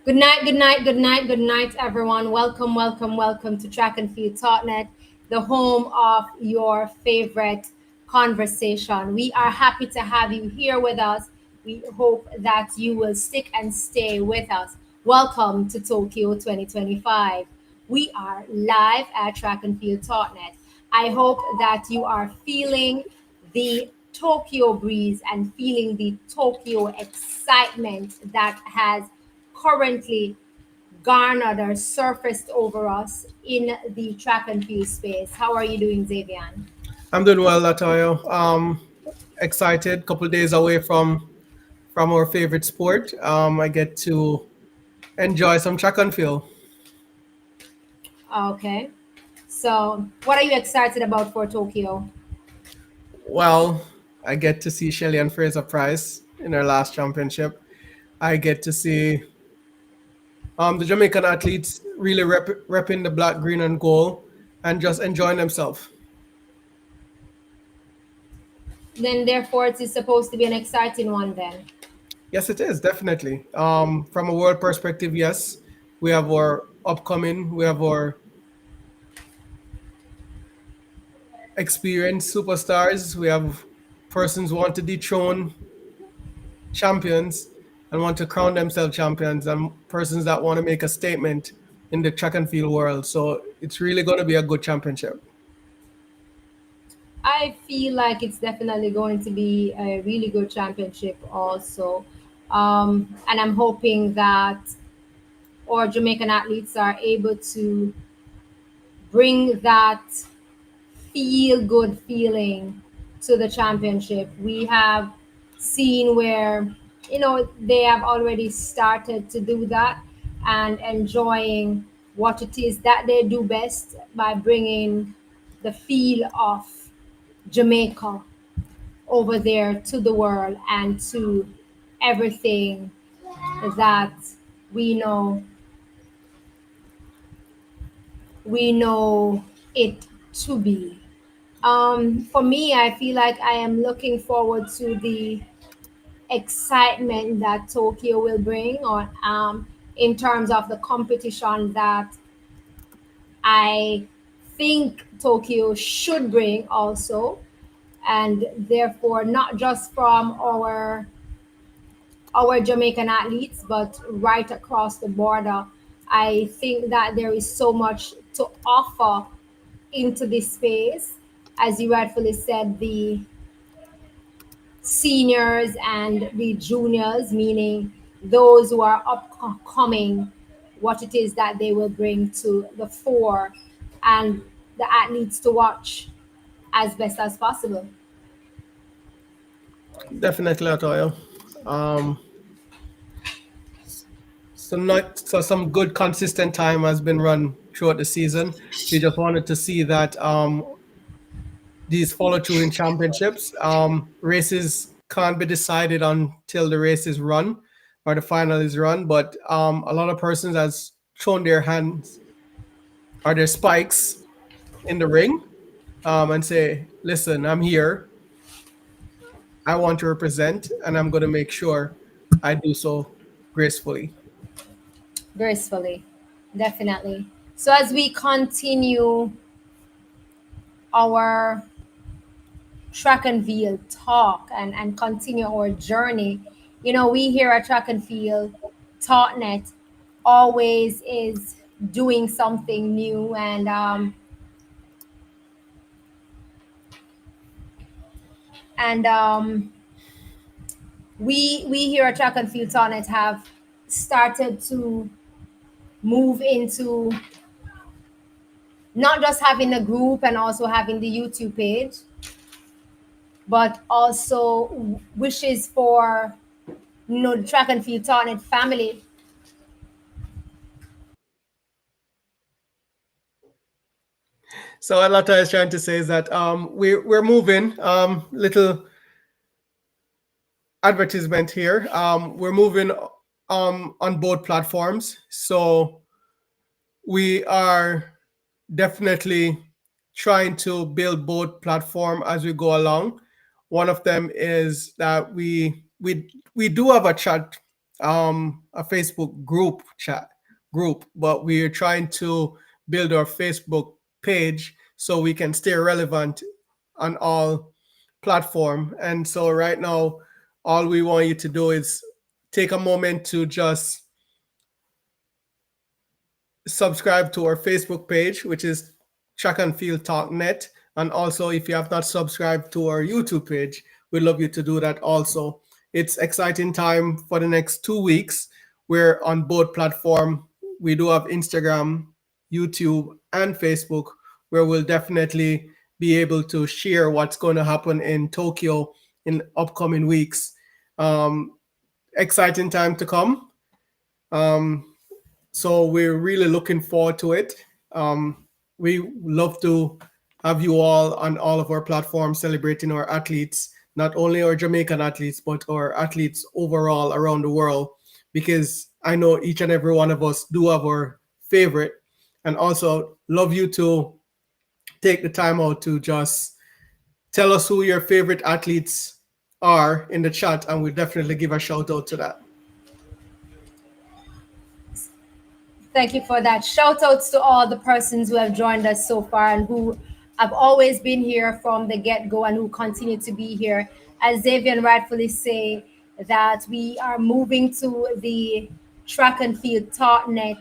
Good night, good night, good night, good night, everyone. Welcome, welcome, welcome to Track and Field Totnet, the home of your favorite conversation. We are happy to have you here with us. We hope that you will stick and stay with us. Welcome to Tokyo 2025. We are live at Track and Field Totnet. I hope that you are feeling the Tokyo breeze and feeling the Tokyo excitement that has currently garnered or surfaced over us in the track and field space. How are you doing, Xavier? I'm doing well, Latoyo. Excited. Couple days away from our favorite sport. I get to enjoy some track and field. Okay. So, what are you excited about for Tokyo? Well, I get to see Shelly and Fraser Price in her last championship. I get to see the Jamaican athletes really repping the black, green, and gold, and just enjoying themselves. Then, therefore, it is supposed to be an exciting one then. Yes, it is definitely. From a world perspective, yes, we have our upcoming, we have our experienced superstars. We have persons who want to dethrone champions and want to crown themselves champions, and persons that want to make a statement in the track and field world. So it's really going to be a good championship. I feel like it's definitely going to be a really good championship, also. And I'm hoping that our Jamaican athletes are able to bring that feel good feeling to the championship. We have seen where, they have already started to do that and enjoying what it is that they do best by bringing the feel of Jamaica over there to the world and to everything that we know we know it to be. For me, I feel like I am looking forward to the excitement that Tokyo will bring on in terms of the competition that I think Tokyo should bring also, and therefore not just from our Jamaican athletes, but right across the border. I think that there is so much to offer into this space. As you rightfully said, the seniors and the juniors, meaning those who are upcoming, what it is that they will bring to the fore and the athletes to watch as best as possible. Definitely, Latoya. Um, so some good consistent time has been run throughout the season. We just wanted to see that these follow through in championships. Races can't be decided until the race is run or the final is run. But a lot of persons has thrown their hands or their spikes in the ring and say, "Listen, I'm here. I want to represent, and I'm going to make sure I do so gracefully." Gracefully, definitely. So as we continue our track and field talk and continue our journey, we here at Track and Field TalkNet always is doing something new, and we here at Track and Field TalkNet have started to move into not just having a group and also having the YouTube page, but also wishes for the Track and Field TalkNet family. So what Lata is trying to say is that we're moving. Little advertisement here. We're moving on both platforms. So we are definitely trying to build both platform as we go along. One of them is that we do have a Facebook group, but we are trying to build our Facebook page so we can stay relevant on all platform. And so right now, all we want you to do is take a moment to just subscribe to our Facebook page, which is Track and Field Talk Net. And also, if you have not subscribed to our YouTube page, we'd love you to do that also. It's exciting time for the next 2 weeks. We're on both platform. We do have Instagram, YouTube, and Facebook, where we'll definitely be able to share what's going to happen in Tokyo in upcoming weeks. Um, Exciting time to come. Um, so we're really looking forward to it. We love to have you all on all of our platforms celebrating our athletes, not only our Jamaican athletes, but our athletes overall around the world, because I know each and every one of us do have our favorite, and also love you to take the time out to just tell us who your favorite athletes are in the chat, and we'll definitely give a shout out to that. Thank you for that. Shout outs to all the persons who have joined us so far and who have always been here from the get go and who continue to be here. As Xavier rightfully say, that we are moving to the track and field taught.net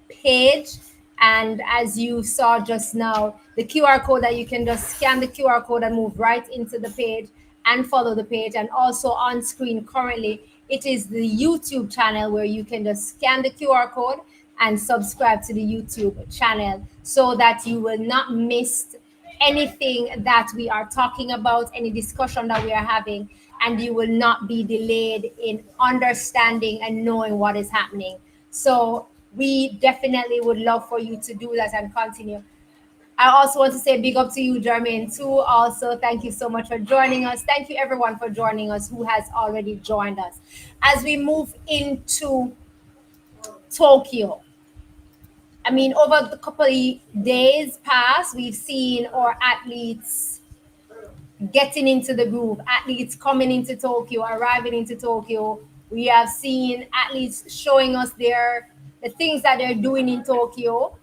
page. And as you saw just now, the QR code that you can just scan the QR code and move right into the page and follow the page. And also on screen currently, it is the YouTube channel where you can just scan the QR code and subscribe to the YouTube channel so that you will not miss anything that we are talking about, any discussion that we are having, and you will not be delayed in understanding and knowing what is happening. So we definitely would love for you to do that and continue. I also want to say big up to you, Jermaine, too. Also, thank you so much for joining us. Thank you, everyone, for joining us who has already joined us. As we move into Tokyo, I mean, over the couple of days past, we've seen our athletes getting into the groove, athletes coming into Tokyo, arriving into Tokyo. We have seen athletes showing us the things that they're doing in Tokyo.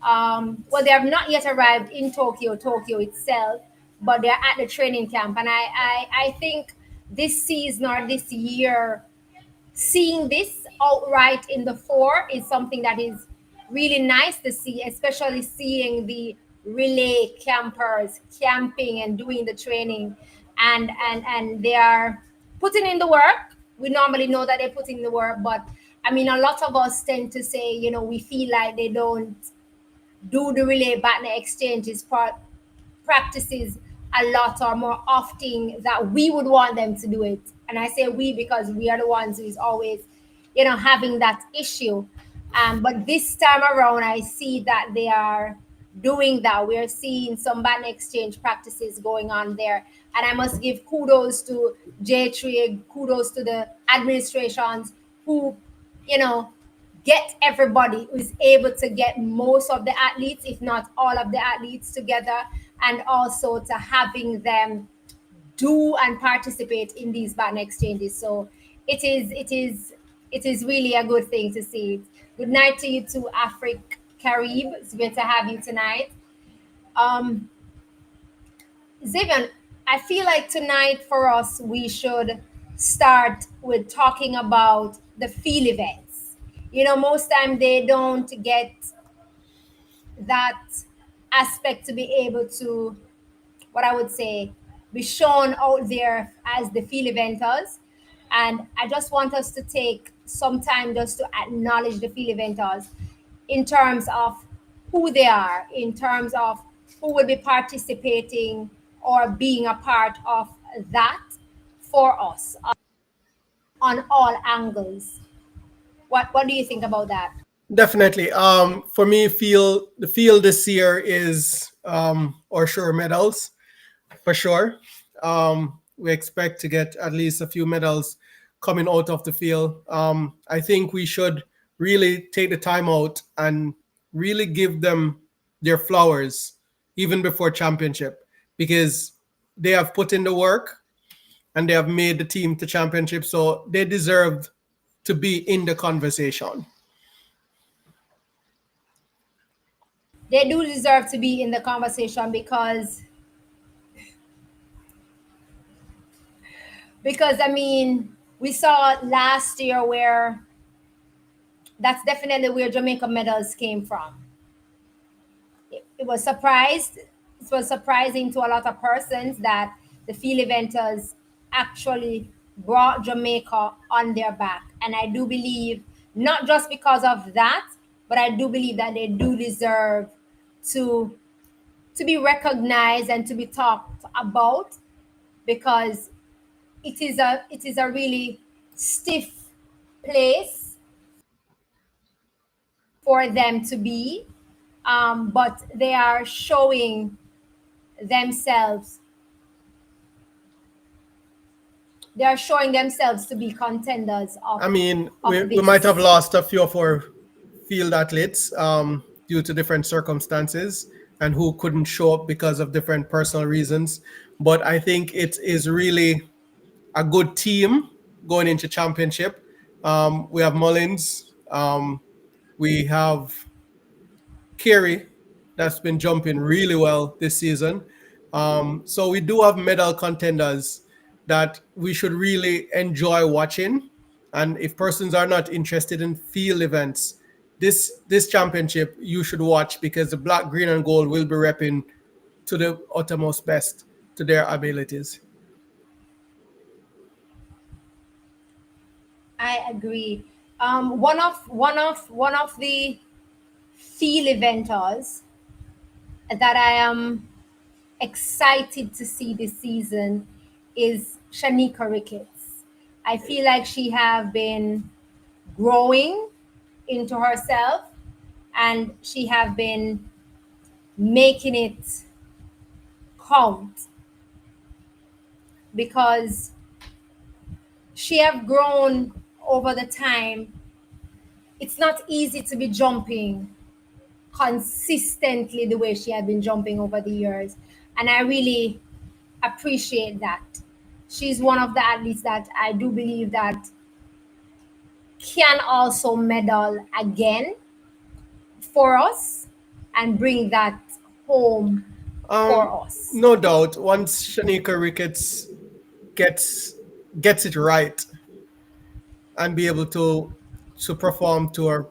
Well, they have not yet arrived in Tokyo itself, but they're at the training camp. And I think this season or this year, seeing this outright in the four is something that is really nice to see, especially seeing the relay campers camping and doing the training, and they are putting in the work. We normally know that they put in the work, but I mean, a lot of us tend to say, we feel like they don't do the relay partner exchanges part practices a lot or more often that we would want them to do it. And I say we because we are the ones who is always, having that issue. But this time around, I see that they are doing that. We're seeing some band exchange practices going on there. And I must give kudos to J3, kudos to the administrations who, you know, get everybody who is able to get most of the athletes, if not all of the athletes together, and also to having them do and participate in these band exchanges. So it is really a good thing to see. Good night to you too, Afric Carib. It's great to have you tonight. Um, Zivian, I feel like tonight for us we should start with talking about the field events. Most time they don't get that aspect to be able to, what I would say, be shown out there as the field eventers. And I just want us to take some time just to acknowledge the field eventers in terms of who they are, in terms of who will be participating or being a part of that for us on all angles. What do you think about that? Definitely. For me, the field this year is or sure medals for sure. We expect to get at least a few medals coming out of the field. I think we should really take the time out and really give them their flowers even before championship, because they have put in the work and they have made the team to championship, so they deserve to be in the conversation. They do deserve to be in the conversation because I mean, we saw last year where that's definitely where Jamaica medals came from. It was surprised. It was surprising to a lot of persons that the field eventers actually brought Jamaica on their back, and I do believe not just because of that, but I do believe that they do deserve to to be recognized and to be talked about because it is a really stiff place for them to be, but they are showing themselves they are showing themselves to be contenders I mean, of we might have this. lost a few of our field athletes due to different circumstances and who couldn't show up because of different personal reasons. But I think it is really a good team going into championship. We have Mullins. We have Kerry that's been jumping really well this season. So we do have medal contenders that we should really enjoy watching. And if persons are not interested in field events, this championship you should watch because the black, green, and gold will be repping to the uttermost best to their abilities. I agree. One of the field eventers that I am excited to see this season is Shanika Ricketts. I feel like she have been growing into herself and she have been making it count because she have grown over the time. It's not easy to be jumping consistently the way she had been jumping over the years, and I really appreciate that. She's one of the athletes that I do believe that can also medal again for us and bring that home Um, for us. no doubt, once Shanika Ricketts gets gets it right and be able to perform to her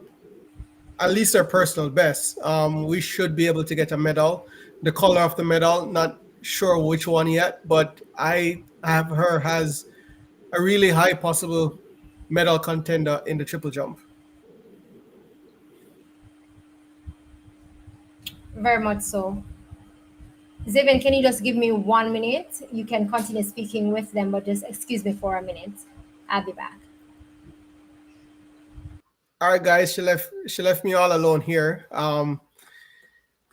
at least her personal best, we should be able to get a medal. The color of the medal, not sure which one yet, but I have her as a really high possible medal contender in the triple jump. Very much so. Zevin, can you just give me 1 minute? You can continue speaking with them, but just excuse me for a minute. I'll be back. All right, guys, she left me all alone here.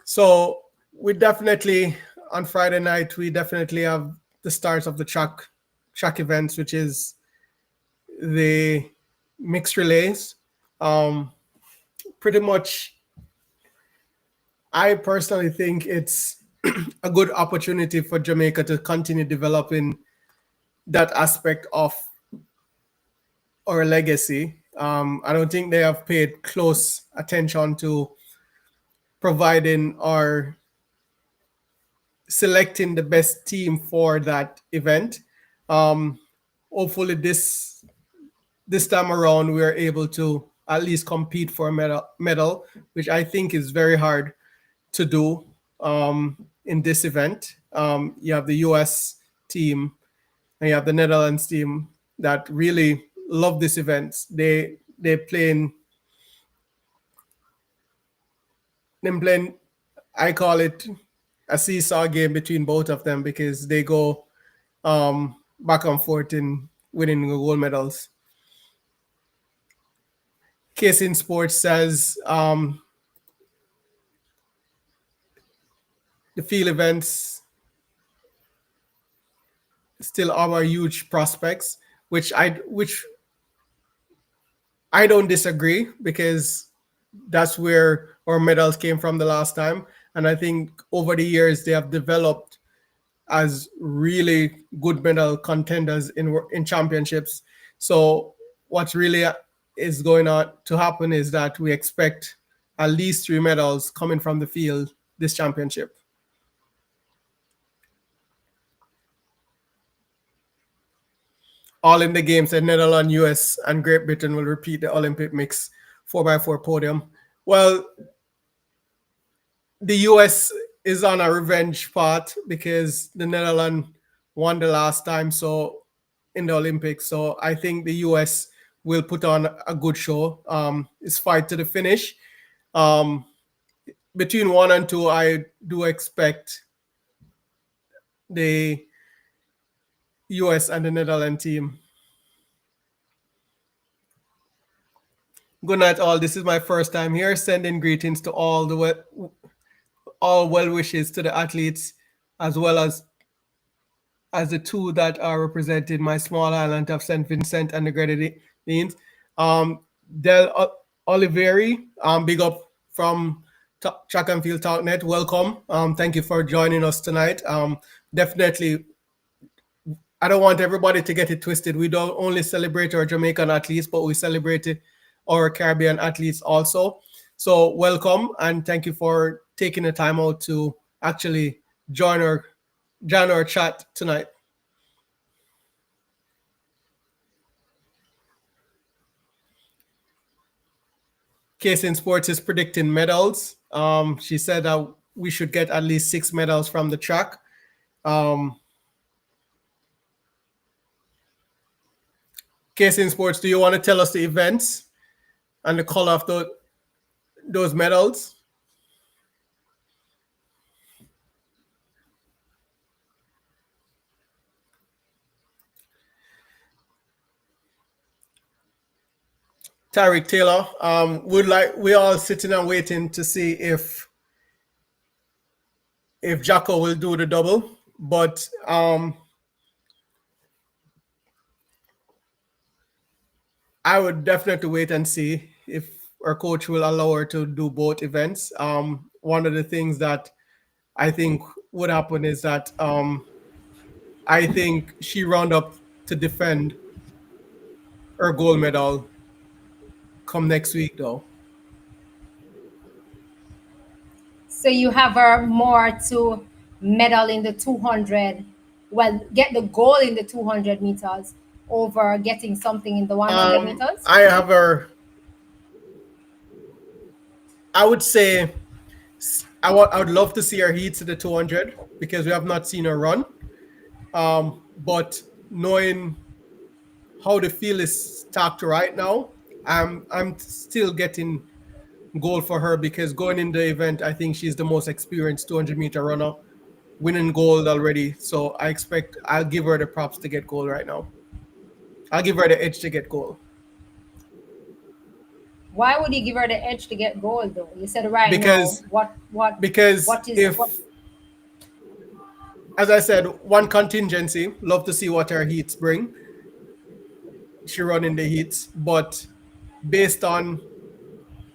So we definitely on Friday night we definitely have the start of the track events, which is the mixed relays. Um, Pretty much, I personally think it's a good opportunity for Jamaica to continue developing that aspect of our legacy. I don't think they have paid close attention to providing or selecting the best team for that event. Um, Hopefully, this time around, we are able to at least compete for a medal, which I think is very hard to do in this event. You have the US team and you have the Netherlands team that really love this event. They playing. I call it a seesaw game between both of them because they go back and forth in winning the gold medals. Case in Sports says the field events still are huge prospects, which I don't disagree because that's where our medals came from the last time. And I think over the years they have developed as really good medal contenders in championships. So what's really is going on to happen is that we expect at least 3 medals coming from the field this championship. All in the games that Netherlands, US, and Great Britain will repeat the Olympic mix 4x4 podium. Well, the US is on a revenge part because the Netherlands won the last time so in the Olympics. So I think the US will put on a good show. It's fight to the finish. Um, between 1 and 2, I do expect the US and the Netherlands team. Good night, all. This is my first time here. Sending greetings to all well wishes to the athletes, as well as the two that are representing my small island of St. Vincent and the Grenadines. Um, Del Oliveri, big up from Track and Field Talknet. Welcome. Thank you for joining us tonight. Definitely, I don't want everybody to get it twisted. We don't only celebrate our Jamaican athletes, but we celebrate our Caribbean athletes also. So welcome and thank you for taking the time out to actually join our chat tonight. Case in Sports is predicting medals. She said that we should get at least 6 medals from the track. Case in Sports, do you want to tell us the events and the color of those medals? Tariq Taylor, we all sitting and waiting to see if Jacko will do the double, but I would definitely wait and see if our coach will allow her to do both events. One of the things that I think would happen is that I think she round up to defend her gold medal come next week, though. So you have her more to medal in the 200, well, get the goal in the 200 meters over getting something in the 100 meters. I have her. I would say I would love to see her heat to the 200 because we have not seen her run. But knowing how the field is stacked right now, I'm still getting goal for her because going in the event, I think she's the most experienced 200-meter runner, winning gold already. So I'll give her the props to get gold right now. I'll give her the edge to get gold. Why would you give her the edge to get gold though? You said right now. Because What because what is if what as I said, one contingency, love to see what her heats bring. She run in the heats, but based on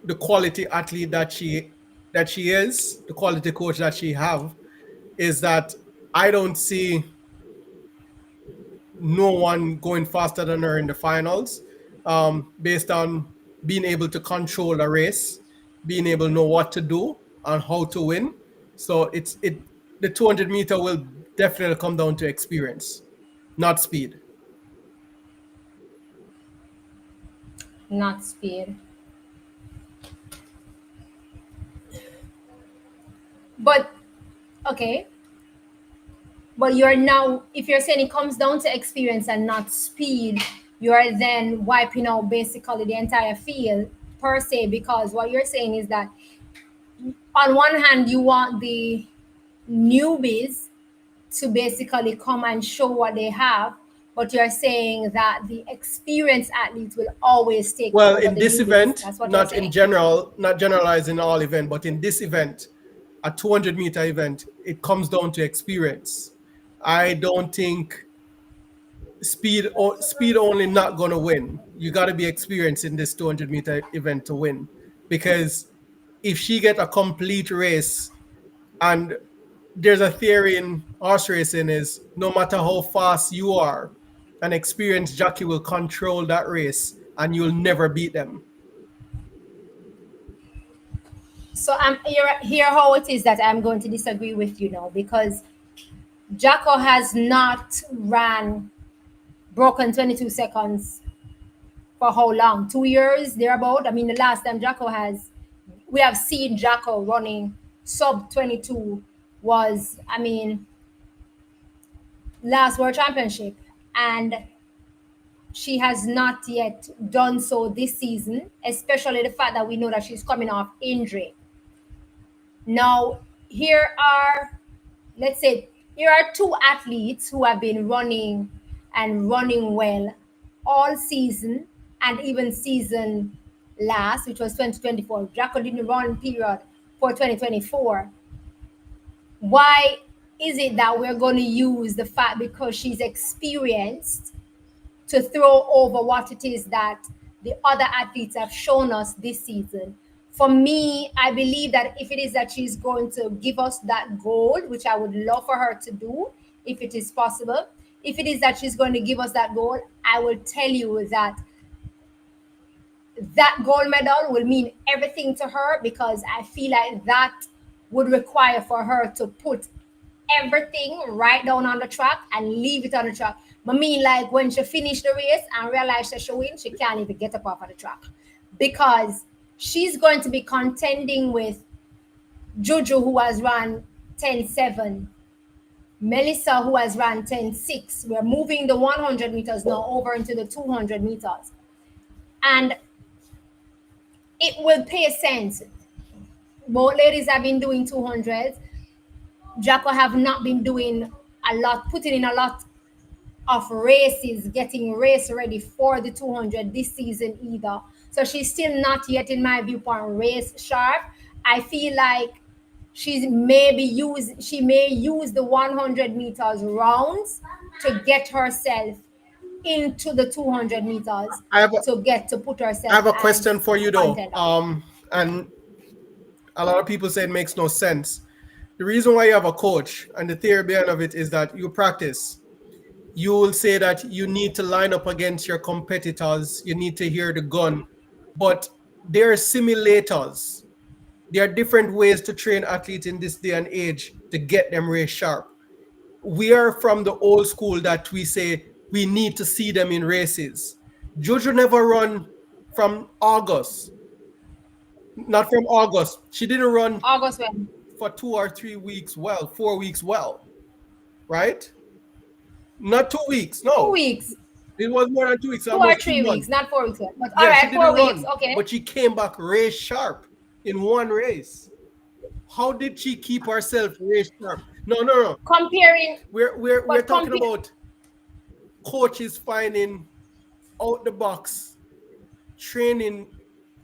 the quality athlete that she is, the quality coach that she have, is that I don't see no one going faster than her in the finals. Based on being able to control a race, being able to know what to do and how to win. So the 200-meter will definitely come down to experience, not speed. not speed. But okay, but you're now, if you're saying it comes down to experience and not speed, you are then wiping out basically the entire field per se, because what you're saying is that on one hand you want the newbies to basically come and show what they have, but you're saying that the experienced athletes will always take Well, over in the this newbies. event, That's what you're not in saying. general, not generalizing all event, but in this event, a 200-meter event, it comes down to experience. I don't think speed only not going to win. You got to be experienced in this 200-meter event to win, because if she get a complete race, and there's a theory in horse racing is no matter how fast you are, an experienced jockey will control that race and you'll never beat them. So I'm here how it is that I'm going to disagree with you now, because Jacko has not ran broken 22 seconds for how long? 2 years thereabout. I mean, the last time Jacko has, we have seen Jacko running sub 22 was, I mean, last World Championship, and she has not yet done so this season, especially the fact that we know that she's coming off injury. Now, here are, let's say, here are two athletes who have been running and running well all season, and even season last, which was 2024. Jacko didn't run period for 2024. Why is it that we're going to use the fact because she's experienced to throw over what it is that the other athletes have shown us this season? For me, I believe that if it is that she's going to give us that gold, which I would love for her to do, if it is possible, if it is that she's going to give us that gold, I will tell you that that gold medal will mean everything to her, because I feel like that would require for her to put everything right down on the track and leave it on the track. I mean, like when she finished the race and realized that she win, she can't even get up off of the track, because she's going to be contending with Juju, who has run 10:7, Melissa, who has run 10:6. We're moving the 100 meters now over into the 200 meters. And it will pay sense. Both ladies have been doing 200s. Jacko have not been doing a lot, putting in a lot of races, getting race ready for the 200 this season either. So she's still not yet, in my viewpoint, race sharp. I feel like she may use the 100 meters rounds to get herself into the 200 meters, I have a, to get to put I herself have a as question for a you though. contender. And a lot of people say it makes no sense. The reason why you have a coach and the theory behind of it is that you practice. You will say that you need to line up against your competitors. You need to hear the gun, but there are simulators. There are different ways to train athletes in this day and age to get them race sharp. We are from the old school that we say we need to see them in races. Jojo never run from August, not from August. She didn't run August when? for 2 or 3 weeks well, 4 weeks well, right? Not 2 weeks, Two no. weeks, It was more than 2 weeks, 2 or 3 weeks, almost 2 months. not 4 weeks. But all Yeah, she right, didn't 4 weeks. run, Okay. but she came back race sharp in one race. How did she keep herself race sharp? No, no, no. Comparing, We're but talking compare. about coaches finding out the box training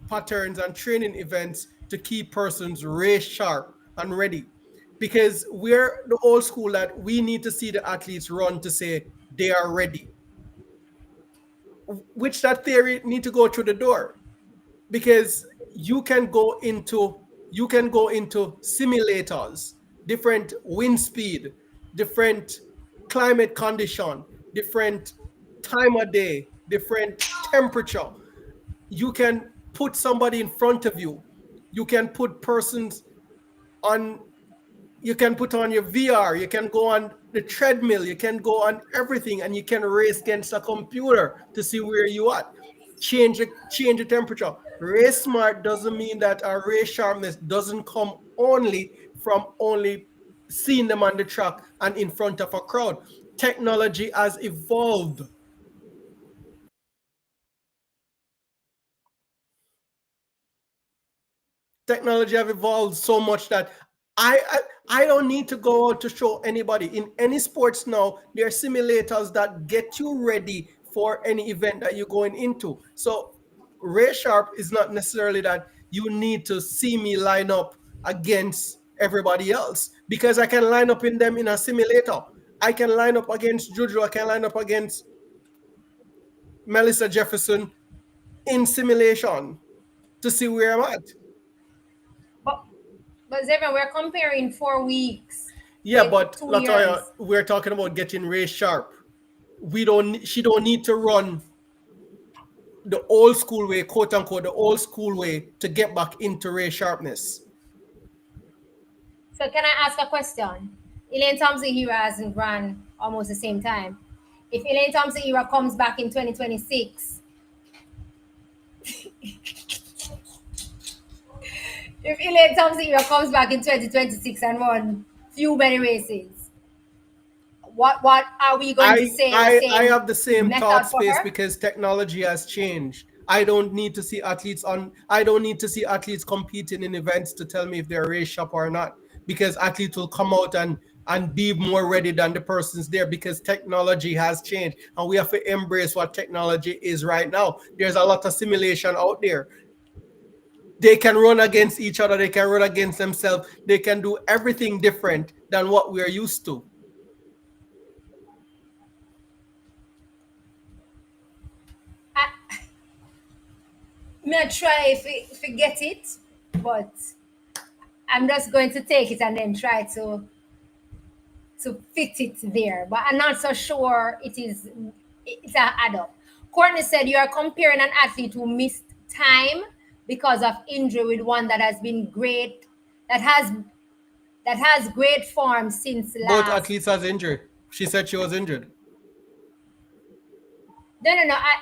patterns and training events to keep persons race sharp and ready. Because we're the old school that we need to see the athletes run to say they are ready. Which that theory need to go through the door. Because you can go into simulators, different wind speed, different climate condition, different time of day, different temperature. You can put somebody in front of you. You can put persons on, you can put on your VR, you can go on the treadmill, you can go on everything, and you can race against a computer to see where you at. Change the temperature. Race smart doesn't mean that our race sharpness doesn't come only from only seeing them on the track and in front of a crowd. Technology has evolved. Technology have evolved so much that I, I I don't need to go out to show anybody in any sports now. There are simulators that get you ready for any event that you're going into. So Ray Sharp is not necessarily that you need to see me line up against everybody else, because I can line up in them in a simulator. I can line up against Juju. I can line up against Melissa Jefferson in simulation to see where I'm at. But Zevon, we're comparing 4 weeks Yeah, with but two Latoya, years. we're talking about getting Ray sharp. We don't. She don't need to run the old school way, quote unquote, the old school way to get back into race sharpness. So can I ask a question? Elaine Thompson Hero hasn't run almost the same time. If Elaine Thompson Hero comes back in 2026, if Elaine Thompson Hero comes back in 2026 and run few many races, what are we going to say the I same have the same thought method for space her? because technology has changed. I don't need to see athletes on. I don't need to see athletes competing in events to tell me if they're race sharp or not. Because athletes will come out and be more ready than the persons there because technology has changed and we have to embrace what technology is right now. There's a lot of simulation out there. They can run against each other. They can run against themselves. They can do everything different than what we are used to. I may try if we get it, but I'm just going to take it and then try to fit it there. But I'm not so sure it's a add up. Courtney said you are comparing an athlete who missed time because of injury with one that has been great, that has great form since Both last. athletes has injured. She said she was injured. No.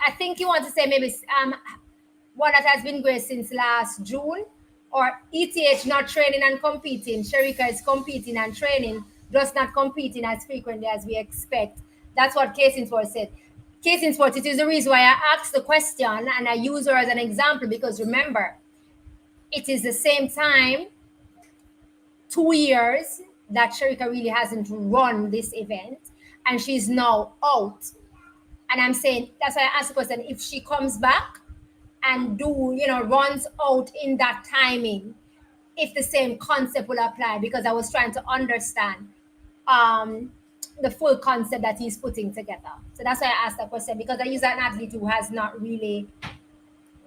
I think you want to say maybe one that has been great since last June, or ETH not training and competing. Sharika is competing and training, just not competing as frequently as we expect. That's what Casingsport said. Casingsport, it is the reason why I asked the question and I use her as an example because remember, it is the same time, 2 years that Sharika really hasn't run this event and she's now out. And I'm saying that's why I asked the question if she comes back and runs out in that timing, if the same concept will apply, because I was trying to understand um the full concept that he's putting together. So that's why I asked that question, because I use an athlete who has not really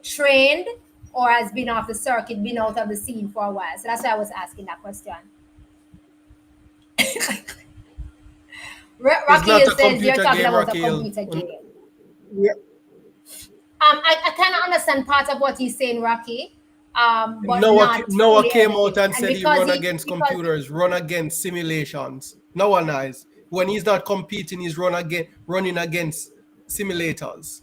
trained or has been off the circuit, been out of the scene for a while. So that's why I was asking that question. It's Rocky not Hill a says you're computer talking game, about a Rocky Hill. computer game. Yeah. I kind of understand part of what he's saying, Rocky, but Noah, not Noah fully came out everything. and And said he because run he against because computers, run against simulations. No one is. When he's not competing, he's running against simulators.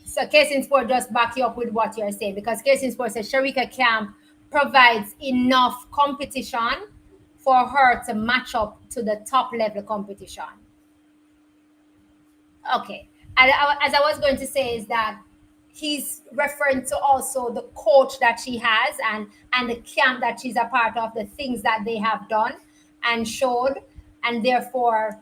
so Casing Sport just back you up with what you're saying, because Casing Sport says Sharika Camp provides enough competition for her to match up to the top level competition. Okay. And as I was going to say is that he's referring to also the coach that she has and the camp that she's a part of, the things that they have done and showed, and therefore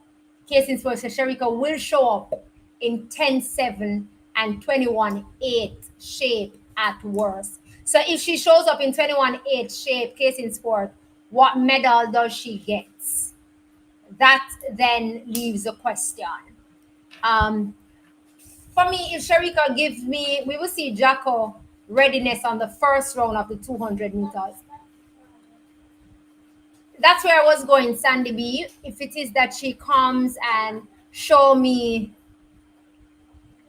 Casey Sports Sharika will show up in 10-7 and 21-8 shape at worst. So if she shows up in 21-8 shape, Casey Sport, what medal does she get? That then leaves a question. Um, for me, if Sharika gives me, we will see Jacko readiness on the first round of the 200 meters. That's where I was going, Sandy B. If it is that she comes and show me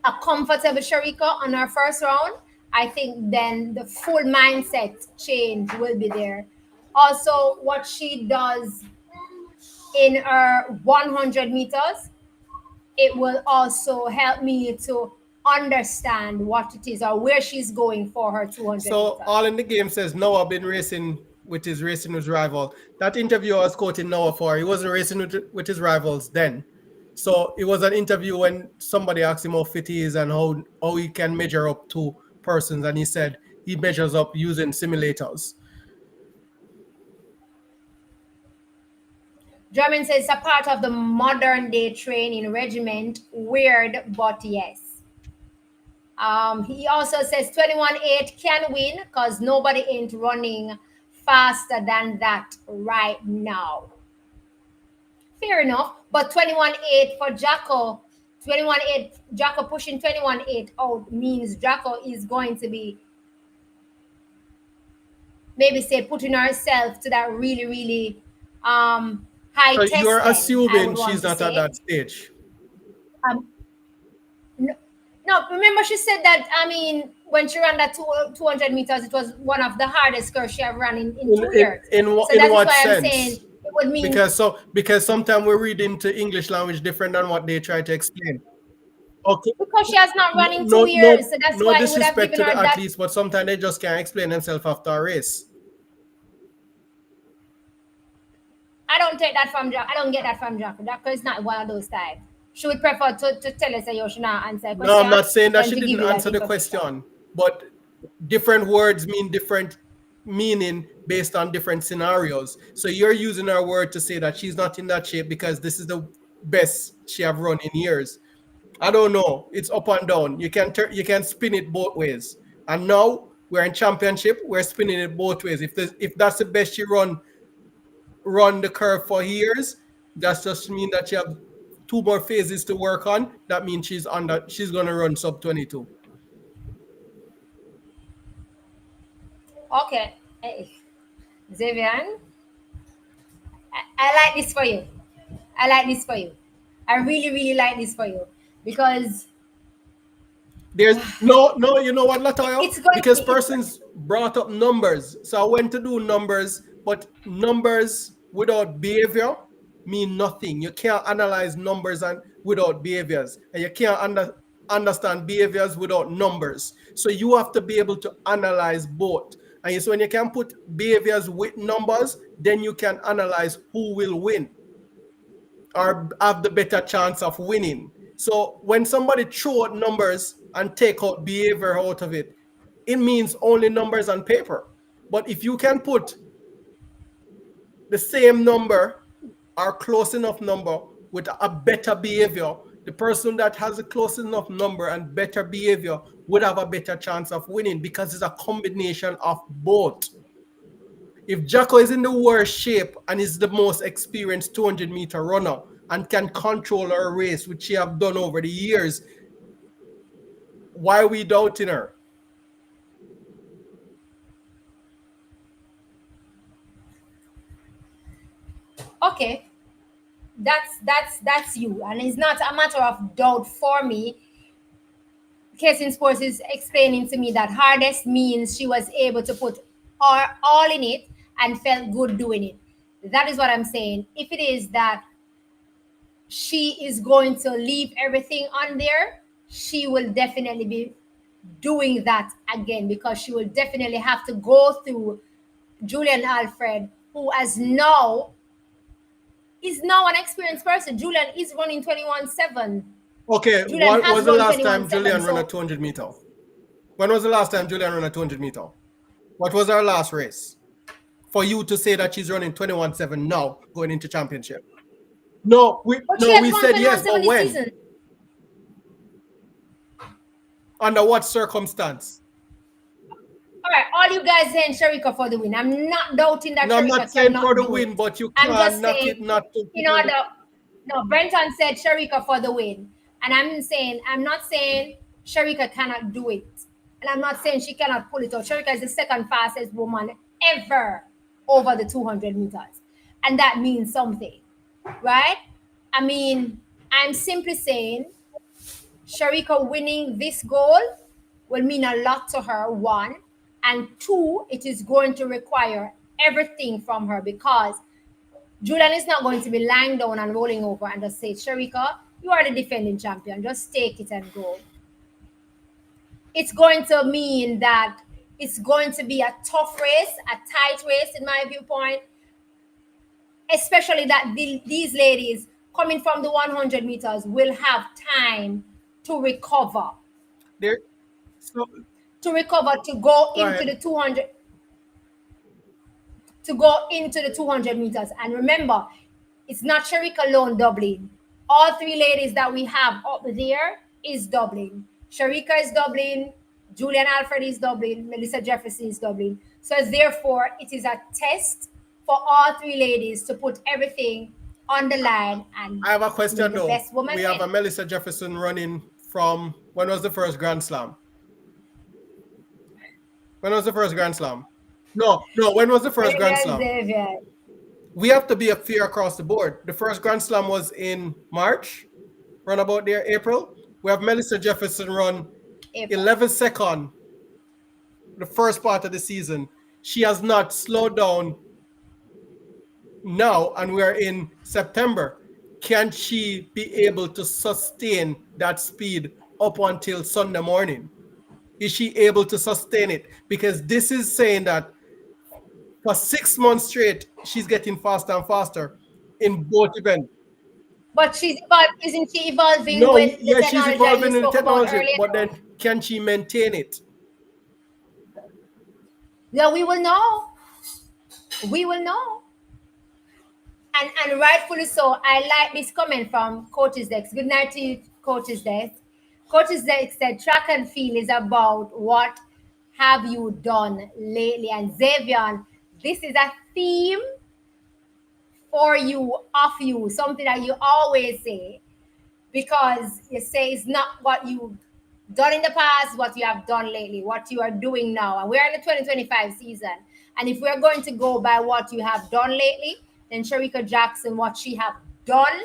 a comfortable Sharika on her first round, I think then the full mindset change will be there. Also, what she does in her 100 meters, it will also help me to understand what it is or where she's going for her 200 So meters. all in the game says Noah been racing with rival. That interview I was quoting Noah for, he wasn't racing with his rivals then. So it was an interview when somebody asked him how fit he is and how he can measure up to persons, and he said he measures up using simulators. Drummond says it's a part of the modern day training regiment. Weird, but yes. He also says 21-8 can win because nobody ain't running faster than that right now. Fair enough. But 21-8 for Jacko, 21-8, Jacko pushing 21-8 out means Jacko is going to be, maybe say, putting herself to that really, really high So you're test then, I assuming would want she's to not at say. that stage. Um, no, No, remember she said that, I mean, when she ran that 200 meters, it was one of the hardest curves she ever ran in In 2 years. So in that is what why I'm saying sense? it would mean, Because sometimes we read into English language different than what they try to explain. Okay. because she has not run in No, 2 years. So that's no why it would have disrespect given to the her that. athletes, but sometimes they just can't explain themselves after a race. I don't take that from Jack. I don't get that from Jack. Jack is not one of those type. She would prefer to tell us that you should not answer a No, I'm question not saying that than she to give didn't you that answer the information. question, but different words mean different meaning based on different scenarios. So you're using her word to say that she's not in that shape because this is the best she have run in years. I don't know. It's up and down. You can spin it both ways. And now we're in championship. We're spinning it both ways. If that's the best she run the curve for years, that just mean that you have two more phases to work on. That means she's gonna run sub 22. Okay. Hey, Xavier, I like this for you. I like this for you. I really, really like this for you because There's no, you know what, Latayo? it's going to Because be. It's persons brought up numbers. So I went to do numbers, but numbers without behavior mean nothing. You can't analyze numbers and without behaviors, and you can't understand behaviors without numbers. So you have to be able to analyze both. And so when you can put behaviors with numbers, then you can analyze who will win or have the better chance of winning. So when somebody throw out numbers and take out behavior out of it, it means only numbers on paper. But if you can put the same number or close enough number with a better behavior, the person that has a close enough number and better behavior would have a better chance of winning because it's a combination of both. If Jacko is in the worst shape and is the most experienced 200-meter runner and can control her race, which she have done over the years, why are we doubting her? okay. That's you, and it's not a matter of doubt for me. Case in Sports is explaining to me that hardest means she was able to put all in it and felt good doing it. That is what I'm saying. If it is that she is going to leave everything on there, she will definitely be doing that again because she will definitely have to go through Julian Alfred, who is now an experienced person. Julian is running 21.7. Okay, Julian what has was the run last time 21.7. Julian ran a So 200 meter? When was the last time Julian ran a 200 meter? What was our last race? For you to say that she's running 21.7 now going into championship. but she No, has we run said yes, 21.7 but this when? season. Under what circumstance? All right, all you guys saying Sharika for the win. I'm not doubting that No, I'm not Sharika saying for cannot the do win, it. but you I'm can't just knock saying, it not to in order. No, Brenton said Sharika for the win, and I'm not saying Sharika cannot do it, and I'm not saying she cannot pull it off. Sharika is the second fastest woman ever over the 200 meters, and that means something, right? I mean, I'm simply saying Sharika winning this goal will mean a lot to her, one. And two, it is going to require everything from her because Julian is not going to be lying down and rolling over and just say, Sharika, you are the defending champion. Just take it and go. It's going to mean that it's going to be a tough race, a tight race, in my viewpoint, especially that these ladies coming from the 100 meters will have time to recover there. So to go go into ahead. the 200 to go into the 200 meters. And remember, it's not Sharika alone doubling. All three ladies that we have up there is doubling. Sharika is doubling, Julian Alfred is doubling, Melissa Jefferson is doubling. So therefore, it is a test for all three ladies to put everything on the line and I have a may question the though. best woman We have win. a Melissa Jefferson running from when was the first Grand Slam? When was the first Grand Slam? No. When was the first Grand Xavier, Slam? Xavier. We have to be a fair across the board. The first Grand Slam was in March, run about there, April. We have Melissa Jefferson run April. 11 second the first part of the season. She has not slowed down now, and we are in September. Can she be able to sustain that speed up until Sunday morning? Is she able to sustain it? Because this is saying that for 6 months straight, she's getting faster and faster in both events. But isn't she evolving No, with the yeah, she's technology that you evolving in the spoke about technology, earlier? but then can she maintain it? Yeah, we will know. We will know. And rightfully so. I like this comment from Coach's Desk. Good night to you, Coach's Desk. Coach's Desk said track and field is about what have you done lately. And Xavier, this is a theme for you, of you, something that you always say, because you say it's not what you've done in the past, what you have done lately, what you are doing now. And we're in the 2025 season. And if we're going to go by what you have done lately, then Sharika Jackson, what she have done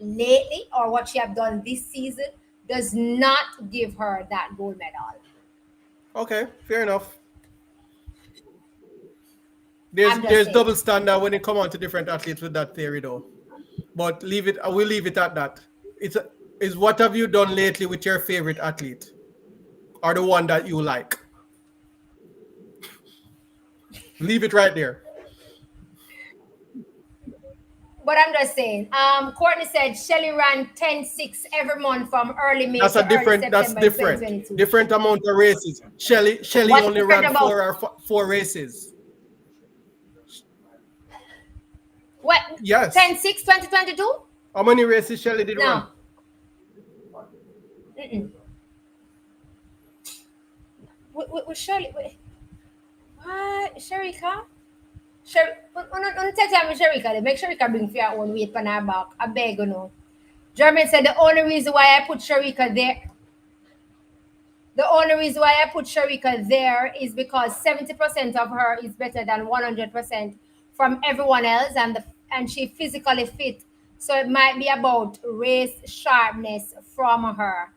lately or what she have done this season does not give her that gold medal. Okay, fair enough. There's I'm just there's saying. double standard when it comes on to different athletes with that theory though. But leave it. I will leave it at that. It's is what have you done lately with your favorite athlete, or the one that you like? Leave it right there. But I'm just saying. Courtney said Shelly ran 10-6 every month from early May That's a to early different. That's September in different. 2022. Different amount of races. Shelly What's only different ran about four races. what? Yes. 10-6 2022? How many races Shelly did run? No. Mm-mm. With Shirley. What? Sharika? Take time with Sharika. Make Sharika bring for your own weight on her back. I beg you know. Jermaine said the only reason why I put Sharika there. The only reason why I put Sharika there is because 70% of her is better than 100% from everyone else, and she physically fit. So it might be about race sharpness from her.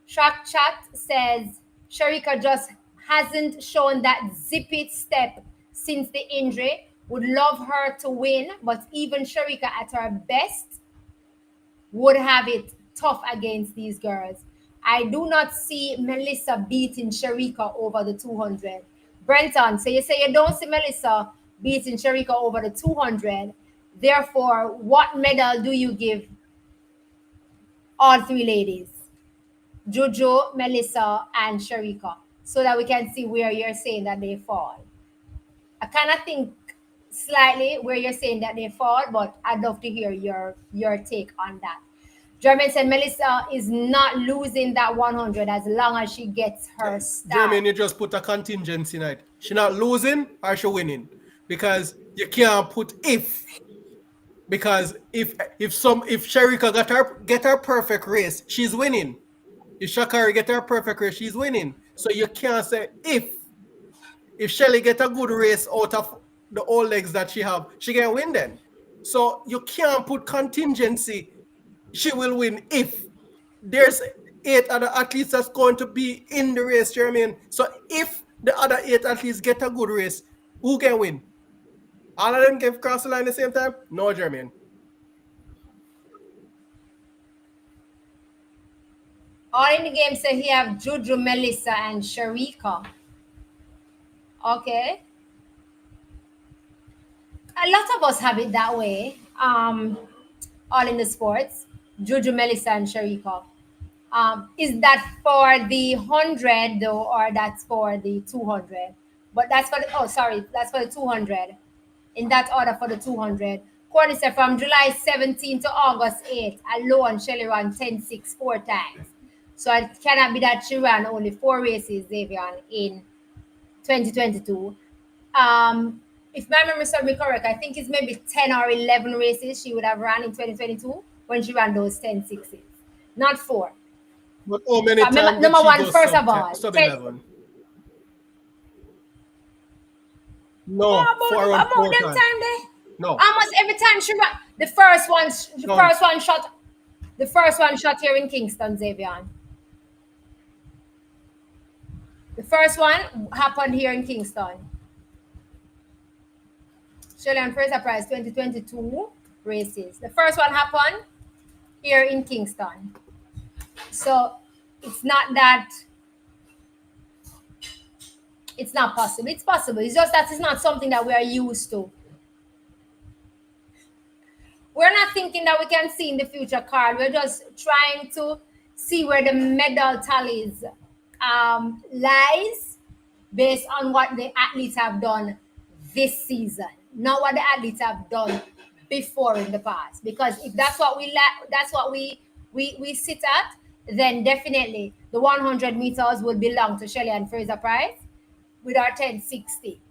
Track Chat says Sharika just hasn't shown that zippy step since the injury. Would love her to win, but even Sharika at her best would have it tough against these girls. I do not see Melissa beating Sharika over the 200. Brenton, so you say you don't see Melissa beating Sharika over the 200. Therefore, what medal do you give all three ladies? Jojo, Melissa, and Sharika, so that we can see where you're saying that they fall. I kind of think slightly where you're saying that they fall, but I'd love to hear your take on that. Jermaine said Melissa is not losing that 100 as long as she gets her start. Jermaine, you just put a contingency in it. She not losing or she winning, because you can't put if. Because if Sharika get her perfect race, she's winning. If Shakari get her perfect race, she's winning. So you can't say if Shelly get a good race out of the old legs that she have, she can win then. So you can't put contingency. She will win if there's 8 other athletes that's going to be in the race. You know what I mean? So if the other 8 athletes get a good race, who can win? All of them can cross the line at the same time? No, Jermaine. All in the game say he have Juju, Melissa, and Sharika. Okay. A lot of us have it that way. All in the sports. Juju, Melissa, and Sharika. Is that for the 100 though, or that's for the 200? But that's for the, oh, sorry, that's for the 200. In that order for the 200. Courtney said from July 17 to August 8 alone, Shelly ran 10-6 4 times. So it cannot be that she ran only 4 races, Xavier, in 2022. If my memory serves me correct, I think it's maybe 10 or 11 races she would have run in 2022 when she ran those 10-6s, not 4. But how many times did Number she one, go first of all, sub 10, 11? No, four on about four them times. time there. No, Almost every time she ran the first one, no. shot. The first one shot here in Kingston, Xavier. The first one happened here in Kingston. Shirley and Fraser Prize 2022 races. The first one happened here in Kingston. So it's not that it's not possible. It's possible. It's just that it's not something that we are used to. We're not thinking that we can see in the future, Carl. We're just trying to see where the medal tallies lies based on what the athletes have done this season, not what the athletes have done before in the past. Because if that's what that's what we sit at, then definitely the 100 meters will belong to Shelley and Fraser Price with our 1060.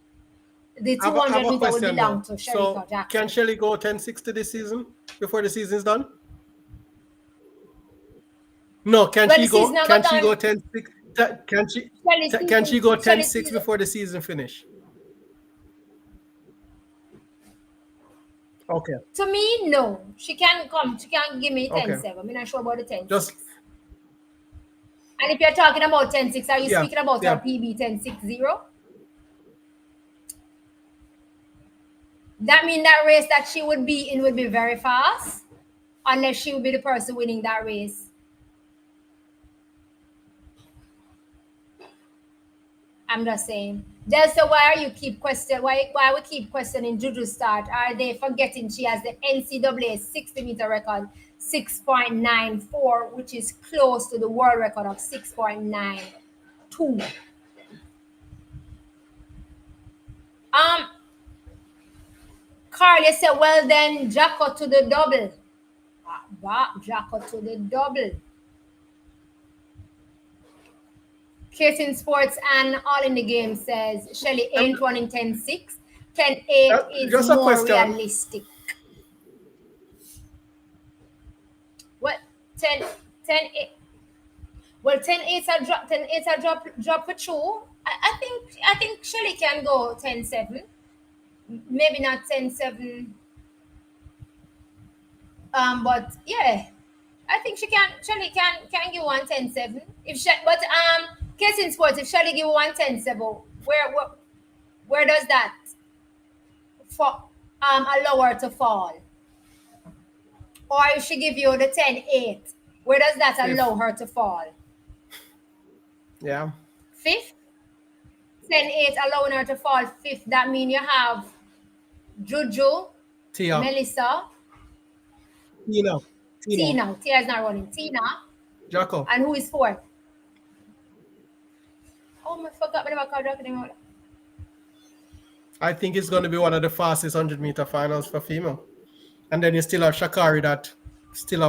The I have 200 a meter will question belong though. to So Sherika can Jackson. Shelly go 1060 this season before the season is done? No, can Well, she the season go? I Can got she go done. 10-6? Can she? Shelly Can she season, go Shelly 10-6 season. before the season finish? Okay. To me, no. She can come. She can give me Okay. 10-7. I'm not sure about the 10-6. Just And if you're talking about 10-6, are you yeah, speaking about her yeah. PB 10-6-0? That means that race that she would be in would be very fast, unless she would be the person winning that race. I'm just saying. Delta, why are you keep question? Why we keep questioning Juju's start? Are they forgetting she has the NCAA 60-meter record 6.94, which is close to the world record of 6.92? Um, Carl, you said, well then, Jacko to the double. Jacko to the double. Casing Sports and All in the Game says Shelly Um, ain't running 10-6. 10-8 is just a more question. realistic. What? 10, 10-8. Well, 10-8 a drop, 10-8 a drop for two. I think Shelly can go 10-7. Maybe not 10-7. But yeah, I think Shelly can give one 10-7. If she, but Casing Sports, if Shelly give one 10-7, where does that for allow her to fall? Or if she give you the 10-8, where does that Fifth. allow her to fall? Yeah. Fifth? 10-8 allowing her to fall fifth. That means you have Juju, Tia. Melissa, Tina. Tina. Tina. Tia is not running. Tina. Jacko. And who is fourth? Oh, I forgot me about Jacko anymore. I think it's going to be one of the fastest 100-meter finals for female. And then you still have Shakari that still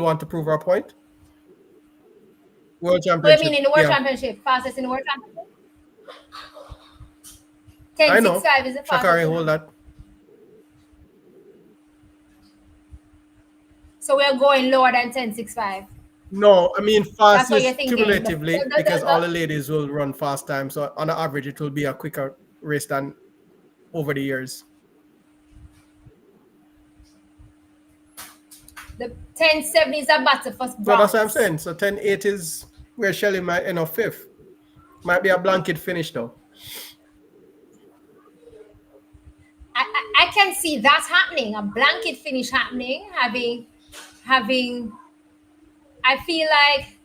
want to prove her point. World Oh, you mean Championship. in the World Yeah. Championship? Fastest in the World Championship? I 10 6 know. 5 is the fastest Shakari in hold her. that. So we are going lower than 10 6 5. No, I mean That's what you're fastest thinking. cumulatively because all the ladies will run fast time. So on the average, it will be a quicker race than over the years. The 10-7 is a battle for No, that's what I'm bronze. saying. So 10-8 is where Shelly might end up fifth. Might be a blanket finish though. I can see that happening, a blanket finish happening, having I feel like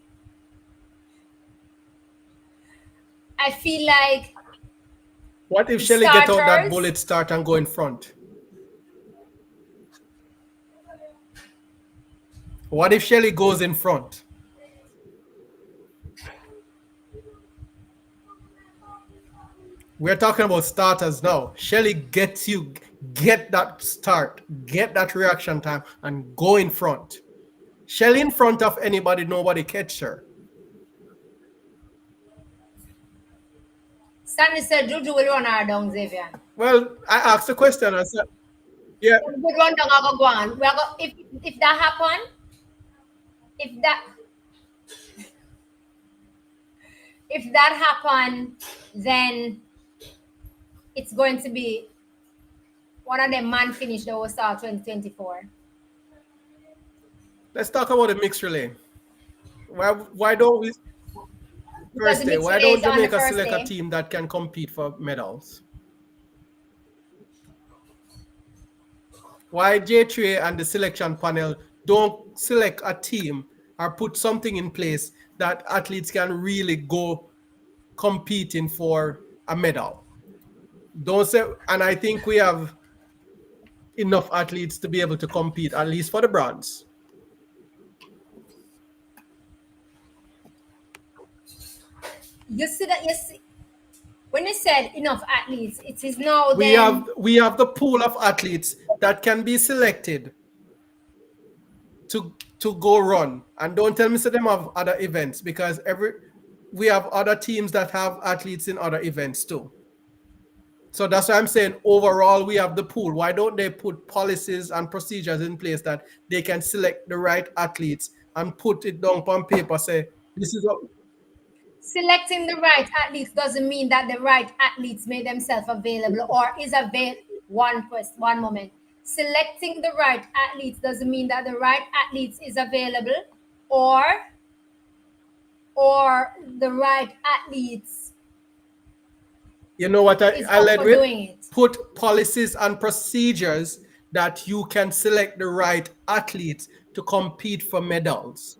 I feel like What if the Shelly get out that starters. bullet start and go in front? What if Shelly goes in front? We're talking about starters now. Shelly gets you, get that start, get that reaction time, and go in front. Shelly in front of anybody, nobody catch her. Stanley said Juju will run her down, Xavier. Well, I asked the question. I said, yeah, Good run down, I go on. If that happen, if that if that happen, then it's going to be one of them man finish that will start 2024. Let's talk about the mixed relay. Why don't we because first the day? mixed Why relay don't is on the Jamaica first select a day. team that can compete for medals? Why J3 and the selection panel don't select a team or put something in place that athletes can really go competing for a medal? Don't say, and I think we have enough athletes to be able to compete at least for the bronze. You see that? You see, when you said enough athletes, it is now We then. have we have the pool of athletes that can be selected to go run. And don't tell me so them have other events because every we have other teams that have athletes in other events too. So that's why I'm saying overall we have the pool. Why don't they put policies and procedures in place that they can select the right athletes and put it down on paper, say this is what Selecting the right athletes doesn't mean that the right athletes made themselves available or is available. One moment. Selecting the right athletes doesn't mean that the right athletes is available or the right athletes you know what is I up led for with? doing it. Put policies and procedures that you can select the right athletes to compete for medals.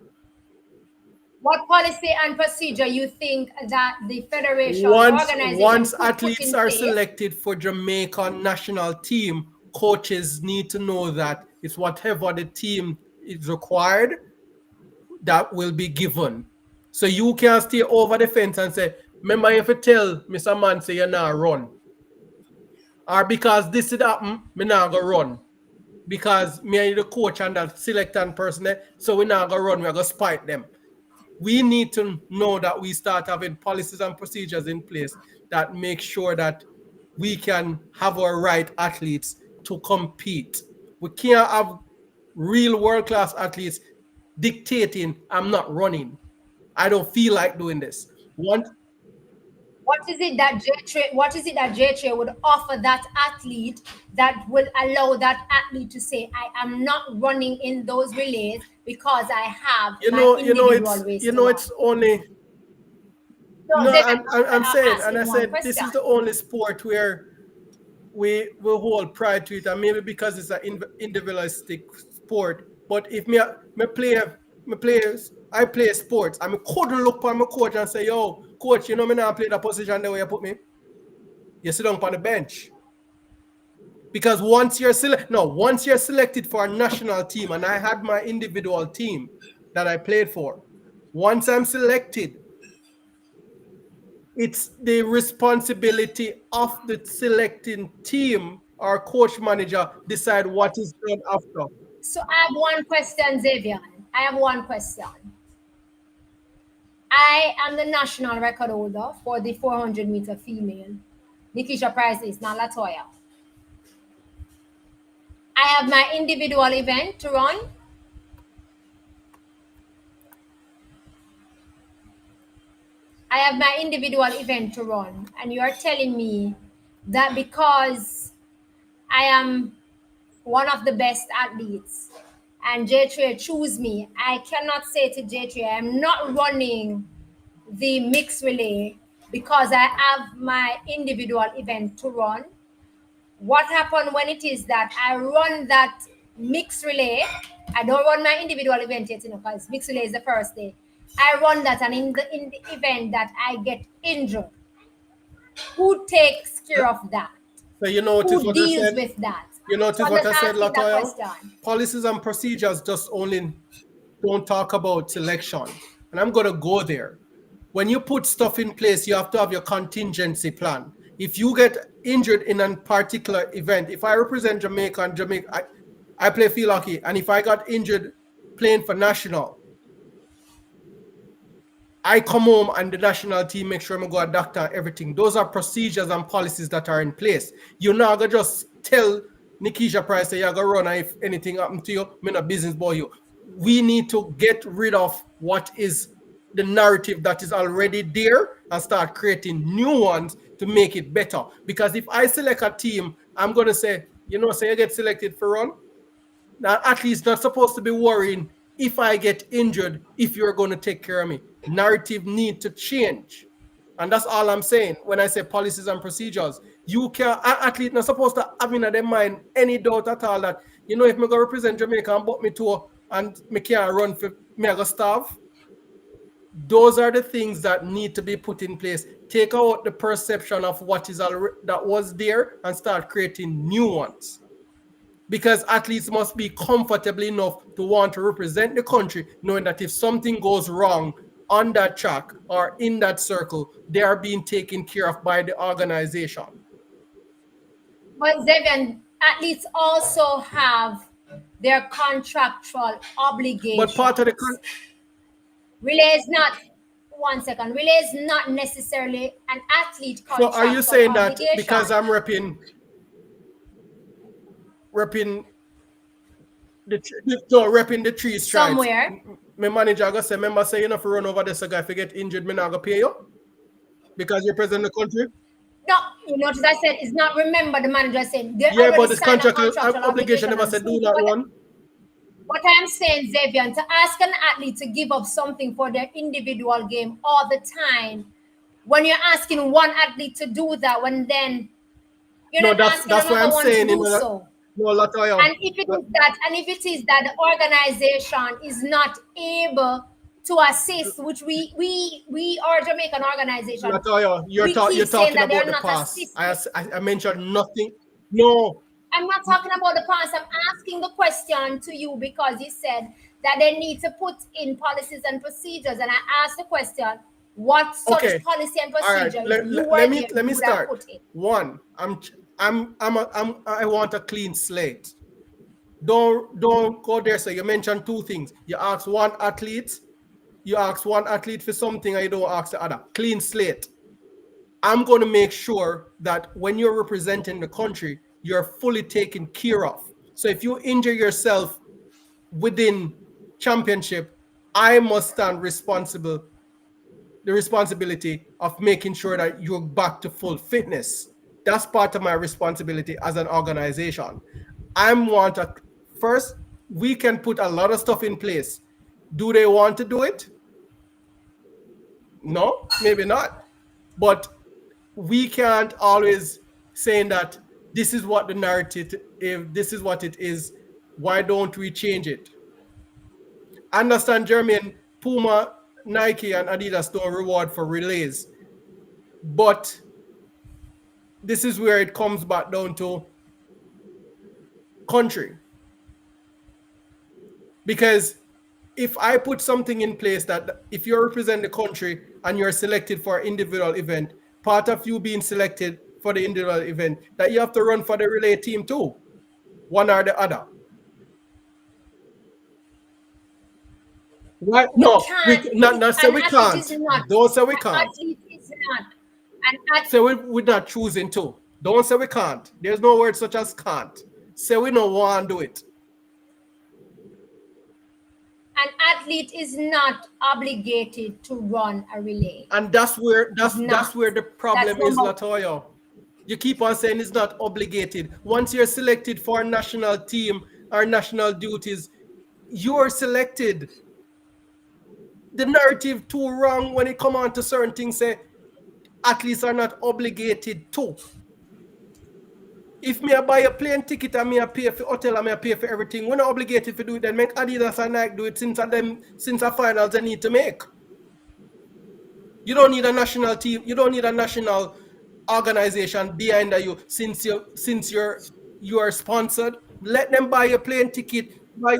What policy and procedure you think that the federation, the organization Once could put athletes in are place? selected for Jamaican national team, coaches need to know that it's whatever the team is required that will be given. So you can't stay over the fence and say, remember if you tell Mr. Man say you're not run. Or because this did happen, me not go run. Because me and the coach and that selecting person there, so we not gonna run, we're gonna spite them. We need to know that we start having policies and procedures in place that make sure that we can have our right athletes to compete. We can't have real world class athletes dictating, I'm not running. I don't feel like doing this. Once What is it that J3 would offer that athlete that will allow that athlete to say, I am not running in those relays because I have my individual race to run? it's only So no. then I'm I'm saying, and I asking one said this question. is the only sport where we hold pride to it, and maybe because it's an individualistic sport. But if me play me players, I play sports. I couldn't look for my coach and say, "Yo, coach, you know me now play the position the way you put me. You sit down on the bench." Because once you're selected for a national team, and I had my individual team that I played for. Once I'm selected, it's the responsibility of the selecting team or coach manager decide what is done after. So I have one question, Xavier. I have one question. I am the national record holder for the 400-meter female. Nikisha Price is not Latoya. I have my individual event to run. I have my individual event to run. And you are telling me that because I am one of the best athletes and J3 choose me, I cannot say to J3, I'm not running the mixed relay because I have my individual event to run. What happened when it is that I run that mixed relay? I don't run my individual event yet, because mixed relay is the first day. I run that, and in the event that I get injured, who takes care of that? So you notice Who what I deals said? with that? You So notice I'm what just I said, asking that Latoya? question. Policies and procedures just only don't talk about selection. And I'm gonna go there. When you put stuff in place, you have to have your contingency plan. If you get injured in a particular event, if I represent Jamaica and I play field hockey, and if I got injured playing for national, I come home and the national team make sure I go a doctor and everything. Those are procedures and policies that are in place. You're not gonna just tell Nikisha Price say you're gonna run and if anything happen to you, me not business boy you. We need to get rid of what is the narrative that is already there and start creating new ones to make it better. Because if I select a team, I'm gonna say, say you get selected for run. Now, athletes not supposed to be worrying if I get injured, if you're going to take care of me. Narrative need to change. And that's all I'm saying when I say policies and procedures. You can an athlete not supposed to have in their mind any doubt at all that, if me go represent Jamaica and but me tour and me can't run for me I go starve. Those are the things that need to be put in place. Take out the perception of what is already that was there and start creating new ones. Because athletes must be comfortable enough to want to represent the country, knowing that if something goes wrong on that track or in that circle, they are being taken care of by the organization. But Zevian, athletes also have their contractual But part of the obligations. Relay is not, one second, relay is not necessarily an athlete so are you contractual saying that because obligation. I'm repping repping the three stripes, Somewhere, my manager gonna say, remember say you know if you run over this guy if you get injured, me not gonna pay you because you represent the country? no, you notice I said it's not, remember the manager said they Yeah, already but this signed a contract contractual obligation obligation. never And said do see, that one. what I'm saying, Xavier, to ask an athlete to give up something for their individual game all the time, when you're asking one athlete to do that, when then you're No, not that's asking that's why another I'm one to saying, do so. no, Latoya, And if it is that, and if it is that the organization is not able to assist, which we are Jamaican organization, Latoya, we keep you're saying talking that about they're the not past. assisting. I mentioned nothing. No, I'm not talking about the past. I'm asking the question to you because you said that they need to put in policies and procedures. And I asked the question, what such okay, policy and all right. procedure, if you Let were me there, let you me would have start. put in. One, I want a clean slate. Don't go there. So you mentioned two things. You ask one athlete for something, and you don't ask the other. Clean slate. I'm going to make sure that when you're representing the country, you're fully taken care of. So if you injure yourself within championship, I must stand the responsibility of making sure that you're back to full fitness. That's part of my responsibility as an organization. I want to first, we can put a lot of stuff in place. Do they want to do it? No, maybe not. But we can't always saying that this is what the narrative, if this is what it is, why don't we change it? I understand Jermaine, Puma, Nike, and Adidas don't reward for relays, but this is where it comes back down to country. Because if I put something in place that if you represent the country and you're selected for an individual event, part of you being selected for the individual event, that you have to run for the relay team too, one or the other. Why? You No, we can't, not say an we athlete is can't. not, Don't say we an can't. athlete is not, an, Say we're not choosing to. Don't say we can't. There's no word such as can't. Say we don't want to do it. an athlete is not obligated to run a relay. And that's where Is that's not. where the That's problem is, number. Latoya. You keep on saying it's not obligated. Once you're selected for a national team or national duties, you're selected. The narrative too wrong when it come on to certain things. Say athletes are not obligated to. If me I buy a plane ticket and me I pay for hotel and me I pay for everything, we're not obligated to do it. Then make Adidas and Nike do it since a finals they need to make. You don't need a national team. You don't need a national organization behind you since you're sponsored. Let them buy a plane ticket. But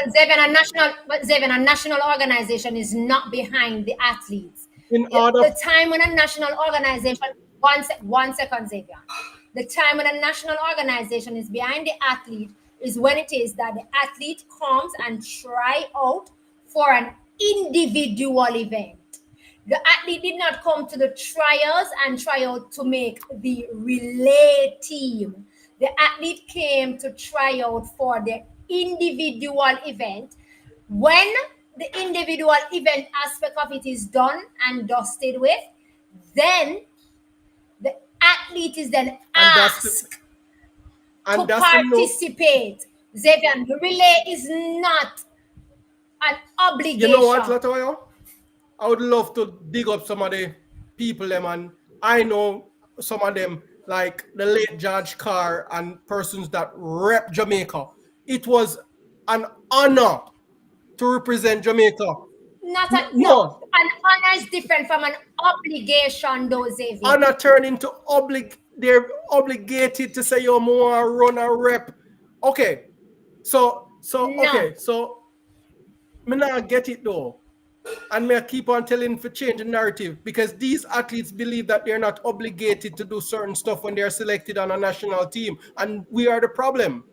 Zevin, a national organization is not behind the athletes. In order The time when a national organization, one second, Xavier. The time when a national organization is behind the athlete is when it is that the athlete comes and try out for an individual event. The athlete did not come to the trials and try out to make the relay team. The athlete came to try out for the individual event. When the individual event aspect of it is done and dusted with, then the athlete is then and asked to that's the no participate. Xavier, the relay is not. an You know what, obligation. Latoya? I would love to dig up some of the people them, and I know some of them, like the late George Carr and persons that rep Jamaica. It was an honor to represent Jamaica. Not a no. No, An honor is different from an obligation, though, Xavier. honor turn into they're obligated to say, yo, more run a rep. Okay, No. so me not get it though. And may I keep on telling for change the narrative, because these athletes believe that they're not obligated to do certain stuff when they're selected on a national team, and we are the problem.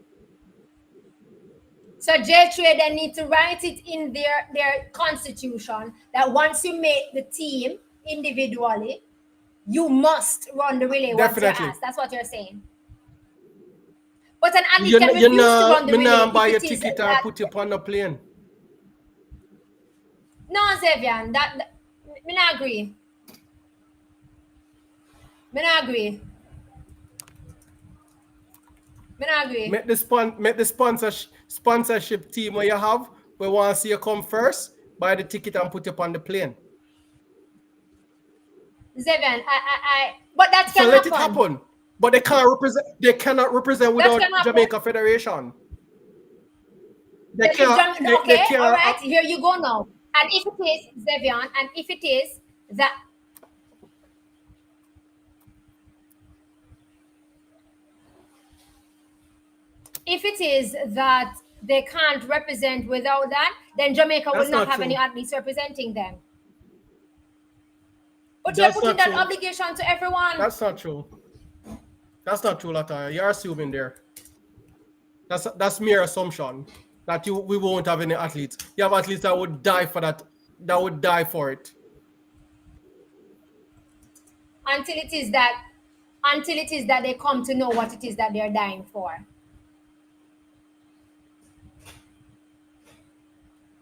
So J3 then need to write it in their constitution that once you make the team individually, you must run the relay once you're Definitely. asked. That's what you're saying. But an athlete can You refuse to know, run the me relay now buy if a it is ticket and that put you on the plane. no, Xavier, that me not agree. Me not agree. Me not agree. Make the sponsorship team where you have, we want to see you come first, buy the ticket and put you on the plane. Xavier, but that So can let it happen. happen. But they cannot represent That can without happen. Jamaica Federation. They Then if can't they okay, all can't right, here you go now. And if it is, Xavier, and if it is that if it is that they can't represent without that, then Jamaica will that's not not have any true. athletes representing them. But you're That's putting not that true. obligation to everyone. That's not true. That's not true, Lataya. You're assuming there. That's mere assumption that we won't have any athletes. You have athletes that would die for that, that would die for it. Until it is that they come to know what it is that they're dying for.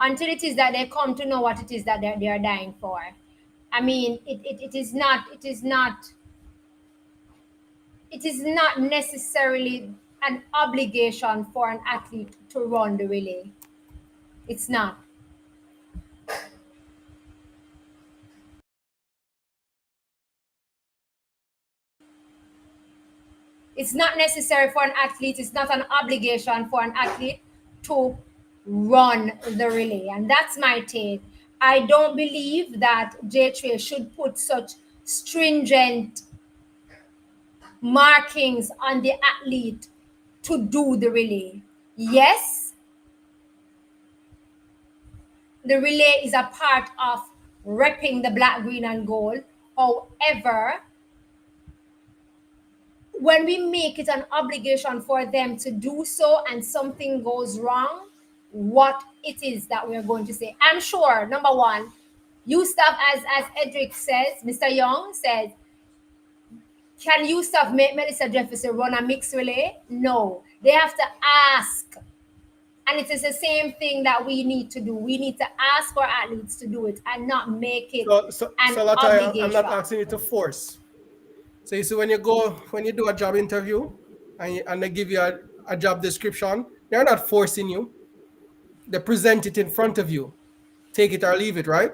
Until it is that they come to know what it is that they're dying for. I mean, it is not necessarily an obligation for an athlete to run the relay. It's not. It's not necessary for an athlete, it's not an obligation for an athlete to run the relay. And that's my take. I don't believe that J3 should put such stringent markings on the athlete to do the relay. Yes, the relay is a part of repping the black, green, and gold. However, when we make it an obligation for them to do so and something goes wrong, what it is that we're going to say. I'm sure, number one, you staff, as Edric says, Mr. Young says, can you staff make Melissa Jefferson run a mixed relay? No. They have to ask. And it is the same thing that we need to do. We need to ask our athletes to do it and not make it an So Lataya, I'm not obligation. asking you to force. So you see, when you do a job interview and they give you a job description, they're not forcing you. They present it in front of you. Take it or leave it, right?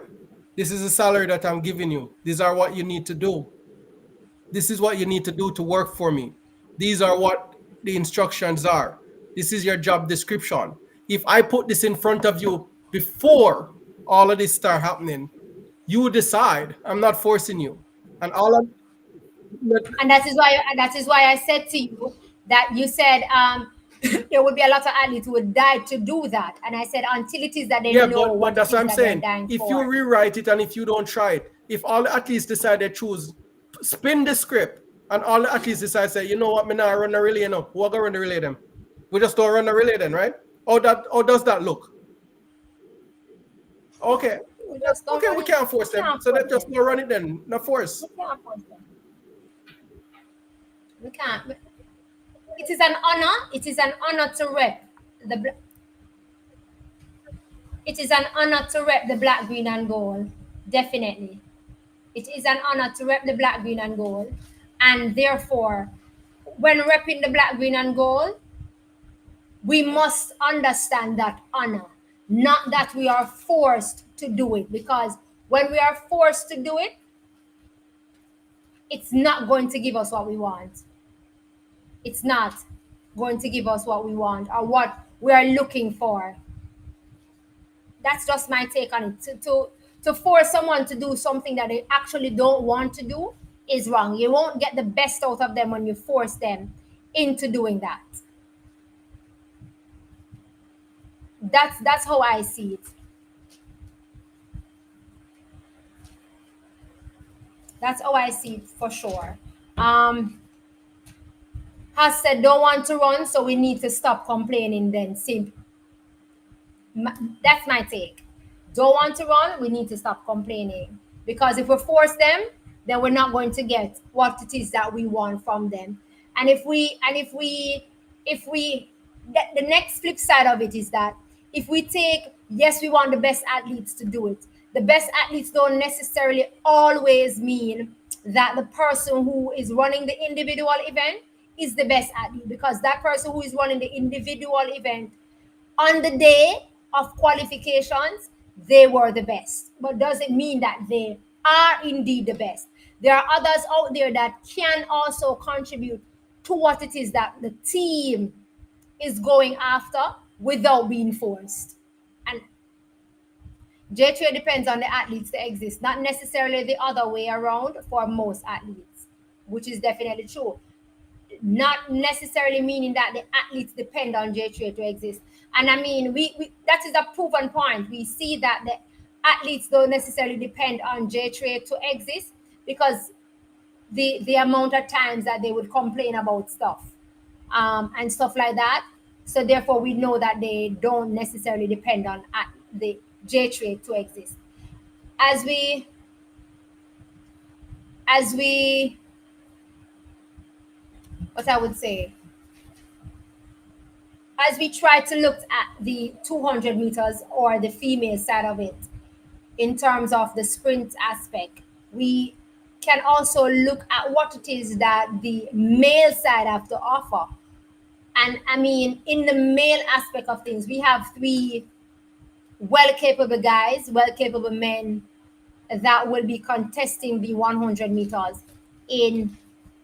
This is the salary that I'm giving you. These are what you need to do. This is what you need to do to work for me. These are what the instructions are. This is your job description. If I put this in front of you before all of this start happening, you decide. I'm not forcing you. And all of And that is why I said to you that you said there would be a lot of athletes who would die to do that. And I said until it is that they yeah, know but what it that's what is I'm that they're saying. dying If you for. rewrite it and if you don't try it, if all the athletes decide they choose, spin the script, and all the athletes decide say, you know what, me now run the relay, who are gonna run the relay them? We just don't run the relay then, right? How does that look? Okay. We just don't Okay, run we it. can't force We them. can't So force let's just them. not run it then. Not force. We can't force them. We can't. It is an honor. It is an honor to rep the. It is an honor to rep the black, green, and gold. Definitely, it is an honor to rep the black, green, and gold, and therefore, when repping the black, green, and gold, we must understand that honor. not that we are forced to do it. Because when we are forced to do it, it's not going to give us what we want. It's not going to give us what we want or what we are looking for. That's just my take on it. To force someone to do something that they actually don't want to do is wrong. You won't get the best out of them when you force them into doing that. That's how I see it. That's how I see it for sure. Has said don't want to run, so we need to stop complaining. Then simple. That's my take. Don't want to run, we need to stop complaining. Because if we force them, then we're not going to get what it is that we want from them. And if we the next flip side of it is that if we take, yes, we want the best athletes to do it. The best athletes don't necessarily always mean that the person who is running the individual event is the best athlete, because that person who is running the individual event on the day of qualifications, they were the best. But does it mean that they are indeed the best? There are others out there that can also contribute to what it is that the team is going after without being forced. And J3 depends on the athletes that exist, not necessarily the other way around for most athletes, which is definitely true. Not necessarily meaning that the athletes depend on J3 to exist. And I mean, we that is a proven point. We see that the athletes don't necessarily depend on J3 to exist, because the amount of times that they would complain about stuff and stuff like that. So therefore, we know that they don't necessarily depend on the J3 to exist. As we as we what I would say, as we try to look at the 200 meters or the female side of it in terms of the sprint aspect, we can also look at what it is that the male side have to offer. And I mean, in the male aspect of things, we have three well capable guys, well capable men that will be contesting the 100 meters. In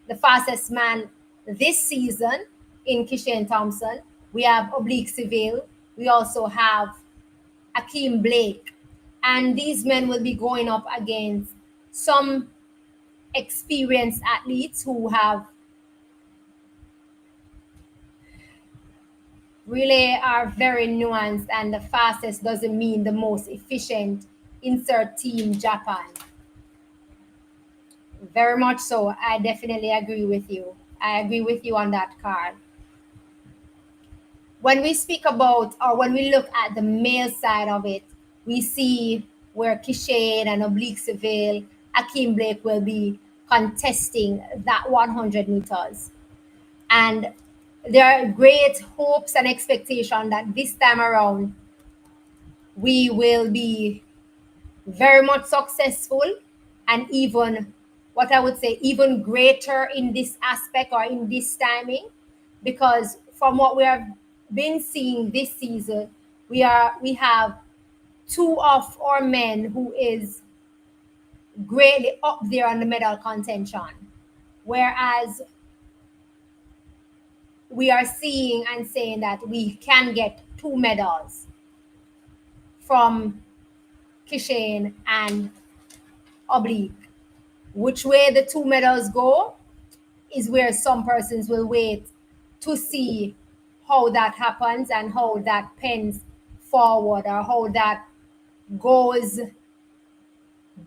the fastest man this season, in Kishane Thompson, we have Oblique Seville. We also have Akeem Blake. And these men will be going up against some experienced athletes who have really are very nuanced, and the fastest doesn't mean the most efficient. Insert team Japan. Very much so. I definitely agree with you. I agree with you on that card. When we speak about, or when we look at the male side of it, we see where Kishane and Oblique Seville, Akeem Blake will be contesting that 100 meters. And there are great hopes and expectation that this time around we will be very much successful, and even, what I would say, even greater in this aspect or in this timing, because from what we have been seeing this season, we have two of our men who is greatly up there on the medal contention, whereas we are seeing and saying that we can get two medals from Kishane and Oblique. Which way the two medals go is where some persons will wait to see how that happens and how that pens forward, or how that goes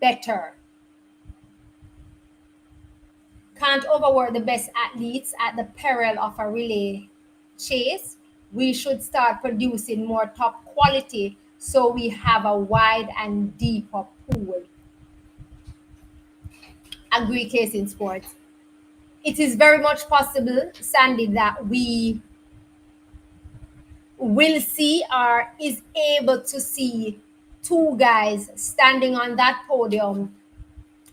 better. Can't overwork the best athletes at the peril of a relay chase. We should start producing more top quality so we have a wide and deeper pool. Agree, case in sports. It is very much possible, Sandy, that we will see, or is able to see, two guys standing on that podium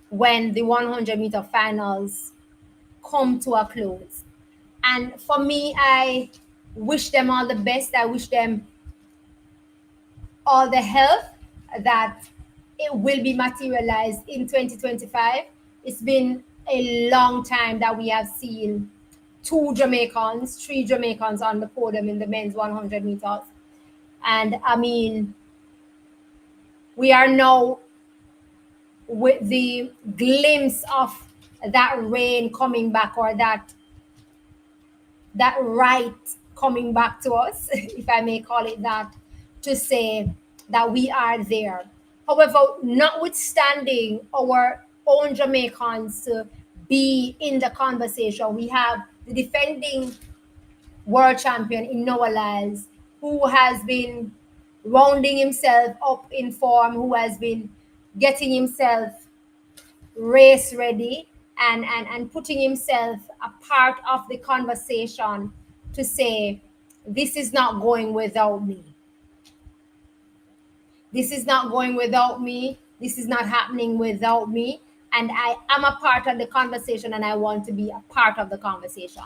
when the 100-meter finals come to a close. And for me, I wish them all the best. I wish them all the health that it will be materialized in 2025. It's been a long time that we have seen two Jamaicans, three Jamaicans on the podium in the men's 100 meters. And I mean, we are now with the glimpse of that rain coming back, or that right coming back to us, if I may call it that, to say that we are there. However, notwithstanding our own Jamaicans to be in the conversation, we have the defending world champion in Noah Lyles, who has been rounding himself up in form, who has been getting himself race ready, and putting himself a part of the conversation to say, this is not going without me. This is not going without me. This is not happening without me. And I am a part of the conversation, and I want to be a part of the conversation.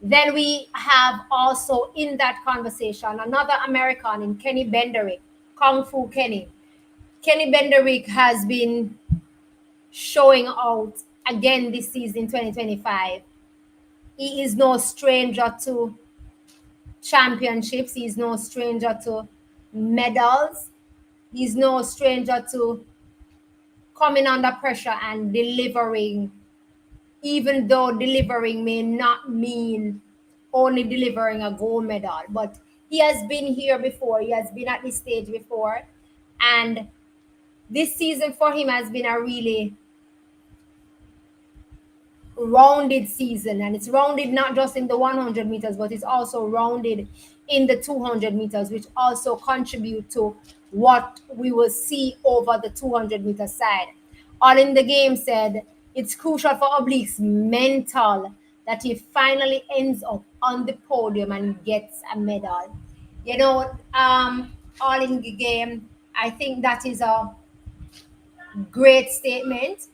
Then we have also in that conversation another American in Kenny Benderick, Kung Fu Kenny. Kenny Benderick has been showing out again this season 2025. He is no stranger to championships. He is no stranger to medals. He's no stranger to coming under pressure and delivering, even though delivering may not mean only delivering a gold medal. But he has been here before, he has been at this stage before. And this season for him has been a really rounded season, and it's rounded not just in the 100 meters, but it's also rounded in the 200 meters, which also contribute to what we will see over the 200-meter side. All in the game said it's crucial for Oblique's mental that he finally ends up on the podium and gets a medal. You know, all in the game, I think that is a great statement.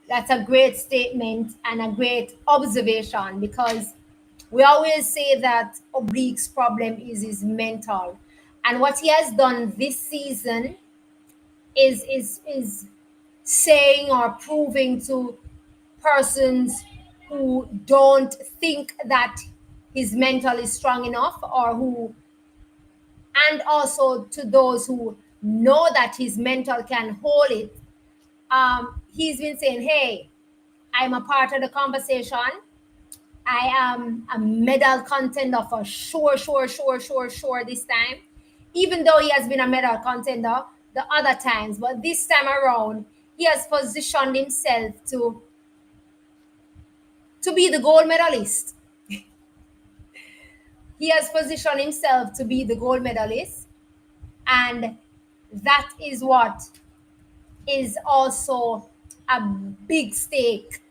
That's a great statement and a great observation, because we always say that Oblique's problem is his mental. And what he has done this season is saying or proving to persons who don't think that his mental is strong enough, or who, and also to those who know that his mental can hold it. He's been saying, hey, I'm a part of the conversation. I am a medal contender for sure this time. Even though he has been a medal contender the other times, but this time around, he has positioned himself to be the gold medalist. He has positioned himself to be the gold medalist, and that is what is also a big stake.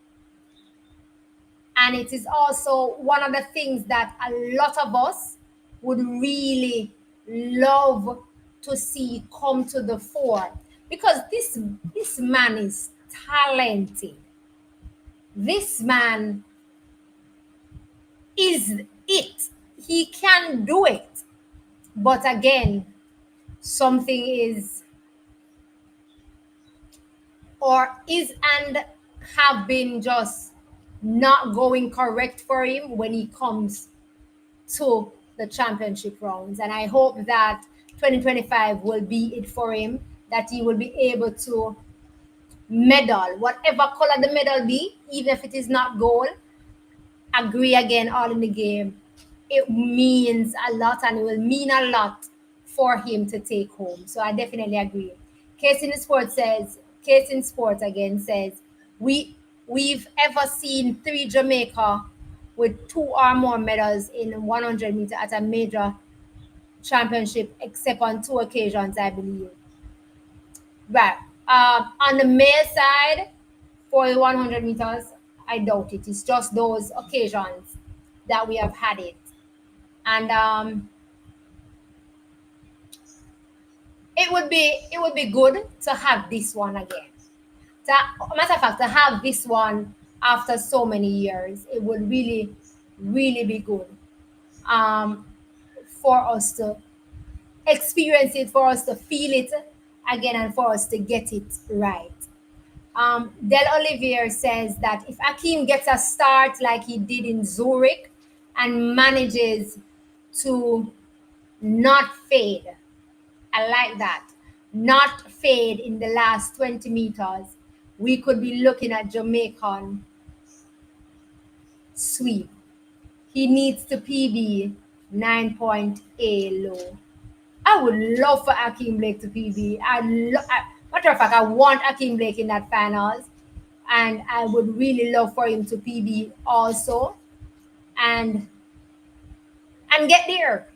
And it is also one of the things that a lot of us would really love to see come to the fore, because this man is talented. This man is it. He can do it. But again, something is, or is, and have been just not going correct for him when he comes to the championship rounds. And I hope that 2025 will be it for him, that he will be able to medal, whatever color the medal be, even if it is not gold. Agree again, all in the game. It means a lot, and it will mean a lot for him to take home. So I definitely agree. Case in Sport says, Case in Sport again says, we've ever seen three Jamaica with two or more medals in 100 meter at a major championship, except on two occasions, I believe. Right. On the male side, for the 100 meters, I doubt it. It's just those occasions that we have had it. And it would be good to have this one again. Matter of fact, to have this one after so many years, it would really, really be good. um, for us to experience it, for us to feel it again, and for us to get it right. Del Olivier says that if Akeem gets a start like he did in Zurich and manages to not fade, I like that, not fade in the last 20 meters, we could be looking at Jamaican sweep. He needs to PB 9.A low. I would love for Akeem Blake to PB. Matter of fact, I want Akeem Blake in that finals, and I would really love for him to PB also, and get there,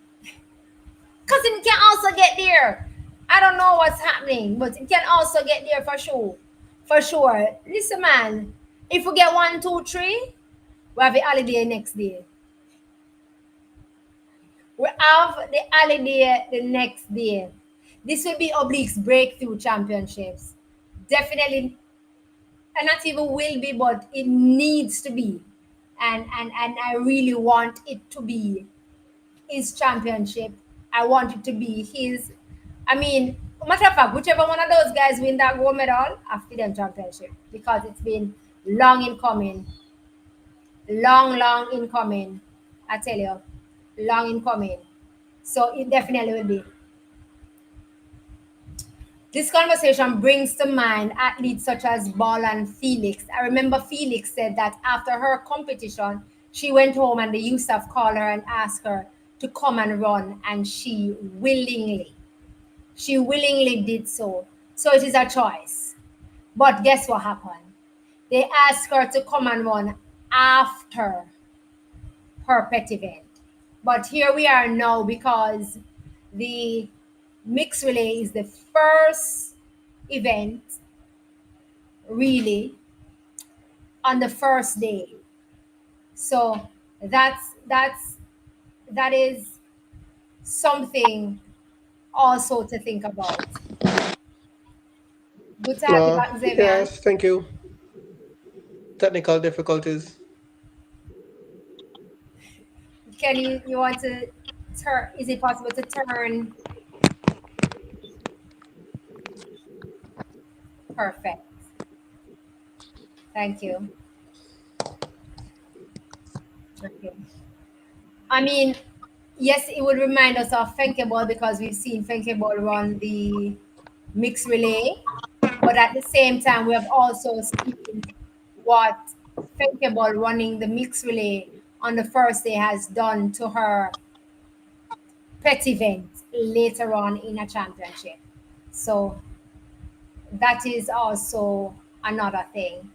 cause he can also get there. I don't know what's happening, but he can also get there for sure, for sure. Listen, man, if we get 1, 2, 3, we have the holiday next day. We have the holiday the next day. This will be Oblique's breakthrough championships. Definitely, and not even will be, but it needs to be. And I really want it to be his championship. I want it to be his. I mean, matter of fact, whichever one of those guys win that gold medal, I feel them championship because it's been long in coming, long in coming. I tell you, long in coming. So it definitely will be. This conversation brings to mind athletes such as Ball and Felix. I remember Felix said that after her competition, she went home and the Yusuf called her and asked her to come and run, and she willingly did so. So it is a choice. But guess what happened? They asked her to come and run after her pet event. But here we are now because the mixed relay is the first event really on the first day. So that is something also to think about. Good to have you back, Xavier. Yes, thank you. Technical difficulties. Can you want to turn? Is it possible to turn? Perfect. Thank you. Okay. I mean, yes, it would remind us of Fenkeball because we've seen Fenkeball run the mixed relay, but at the same time, we have also seen what Fenkeball running the mixed relay on the first day has done to her pet event later on in a championship. So that is also another thing.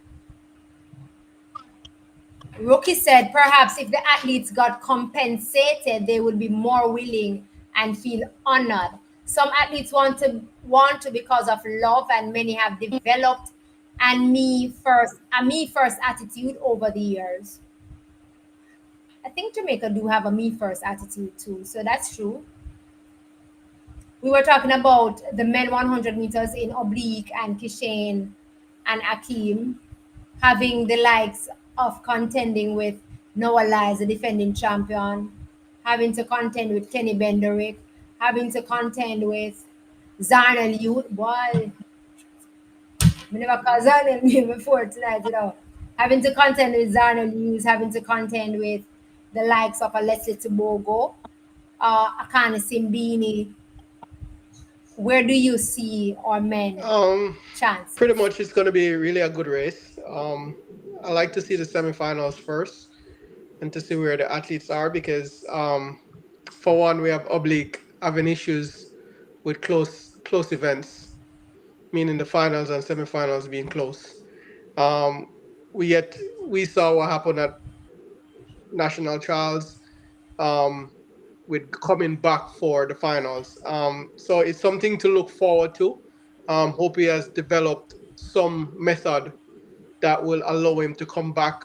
Rocky said perhaps if the athletes got compensated, they would be more willing and feel honored. Some athletes want to because of love, and many have developed a me first attitude over the years. I think Jamaica do have a me first attitude too, so that's true. We were talking about the men 100 meters in oblique and Kishane and Akeem having the likes of contending with Noah Lyles, the defending champion, having to contend with Kenny Benderick, having to contend with Zarnel Youth. Boy, we never call Zarnel name before tonight. Having to contend with Zarnel Youth, having to contend with the likes of a Leslie Tobogo, Akane Simbini. Where do you see our men Um, Pretty chances? much it's going to be really a good race. I like to see the semifinals first and to see where the athletes are because, for one, we have oblique having issues with close events, meaning the finals and semifinals being close. Um, we saw what happened at national trials, um, with coming back for the finals. So it's something to look forward to. Hope he has developed some method that will allow him to come back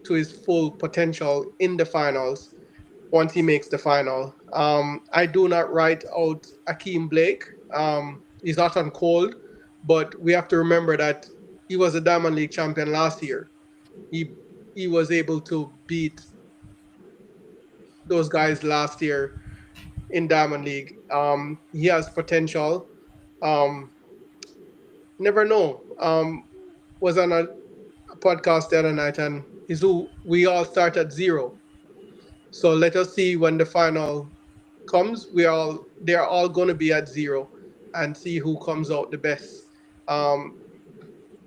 to his full potential in the finals once he makes the final. I do not write out Akeem Blake. He's hot and cold, but we have to remember that he was a Diamond League champion last year. He he was able to beat those guys last year in Diamond League. He has potential. Um, never know. Was on a podcast the other night, and is who we all start at zero. So let us see when the final comes. They're all going to be at zero, and see who comes out the best. Um,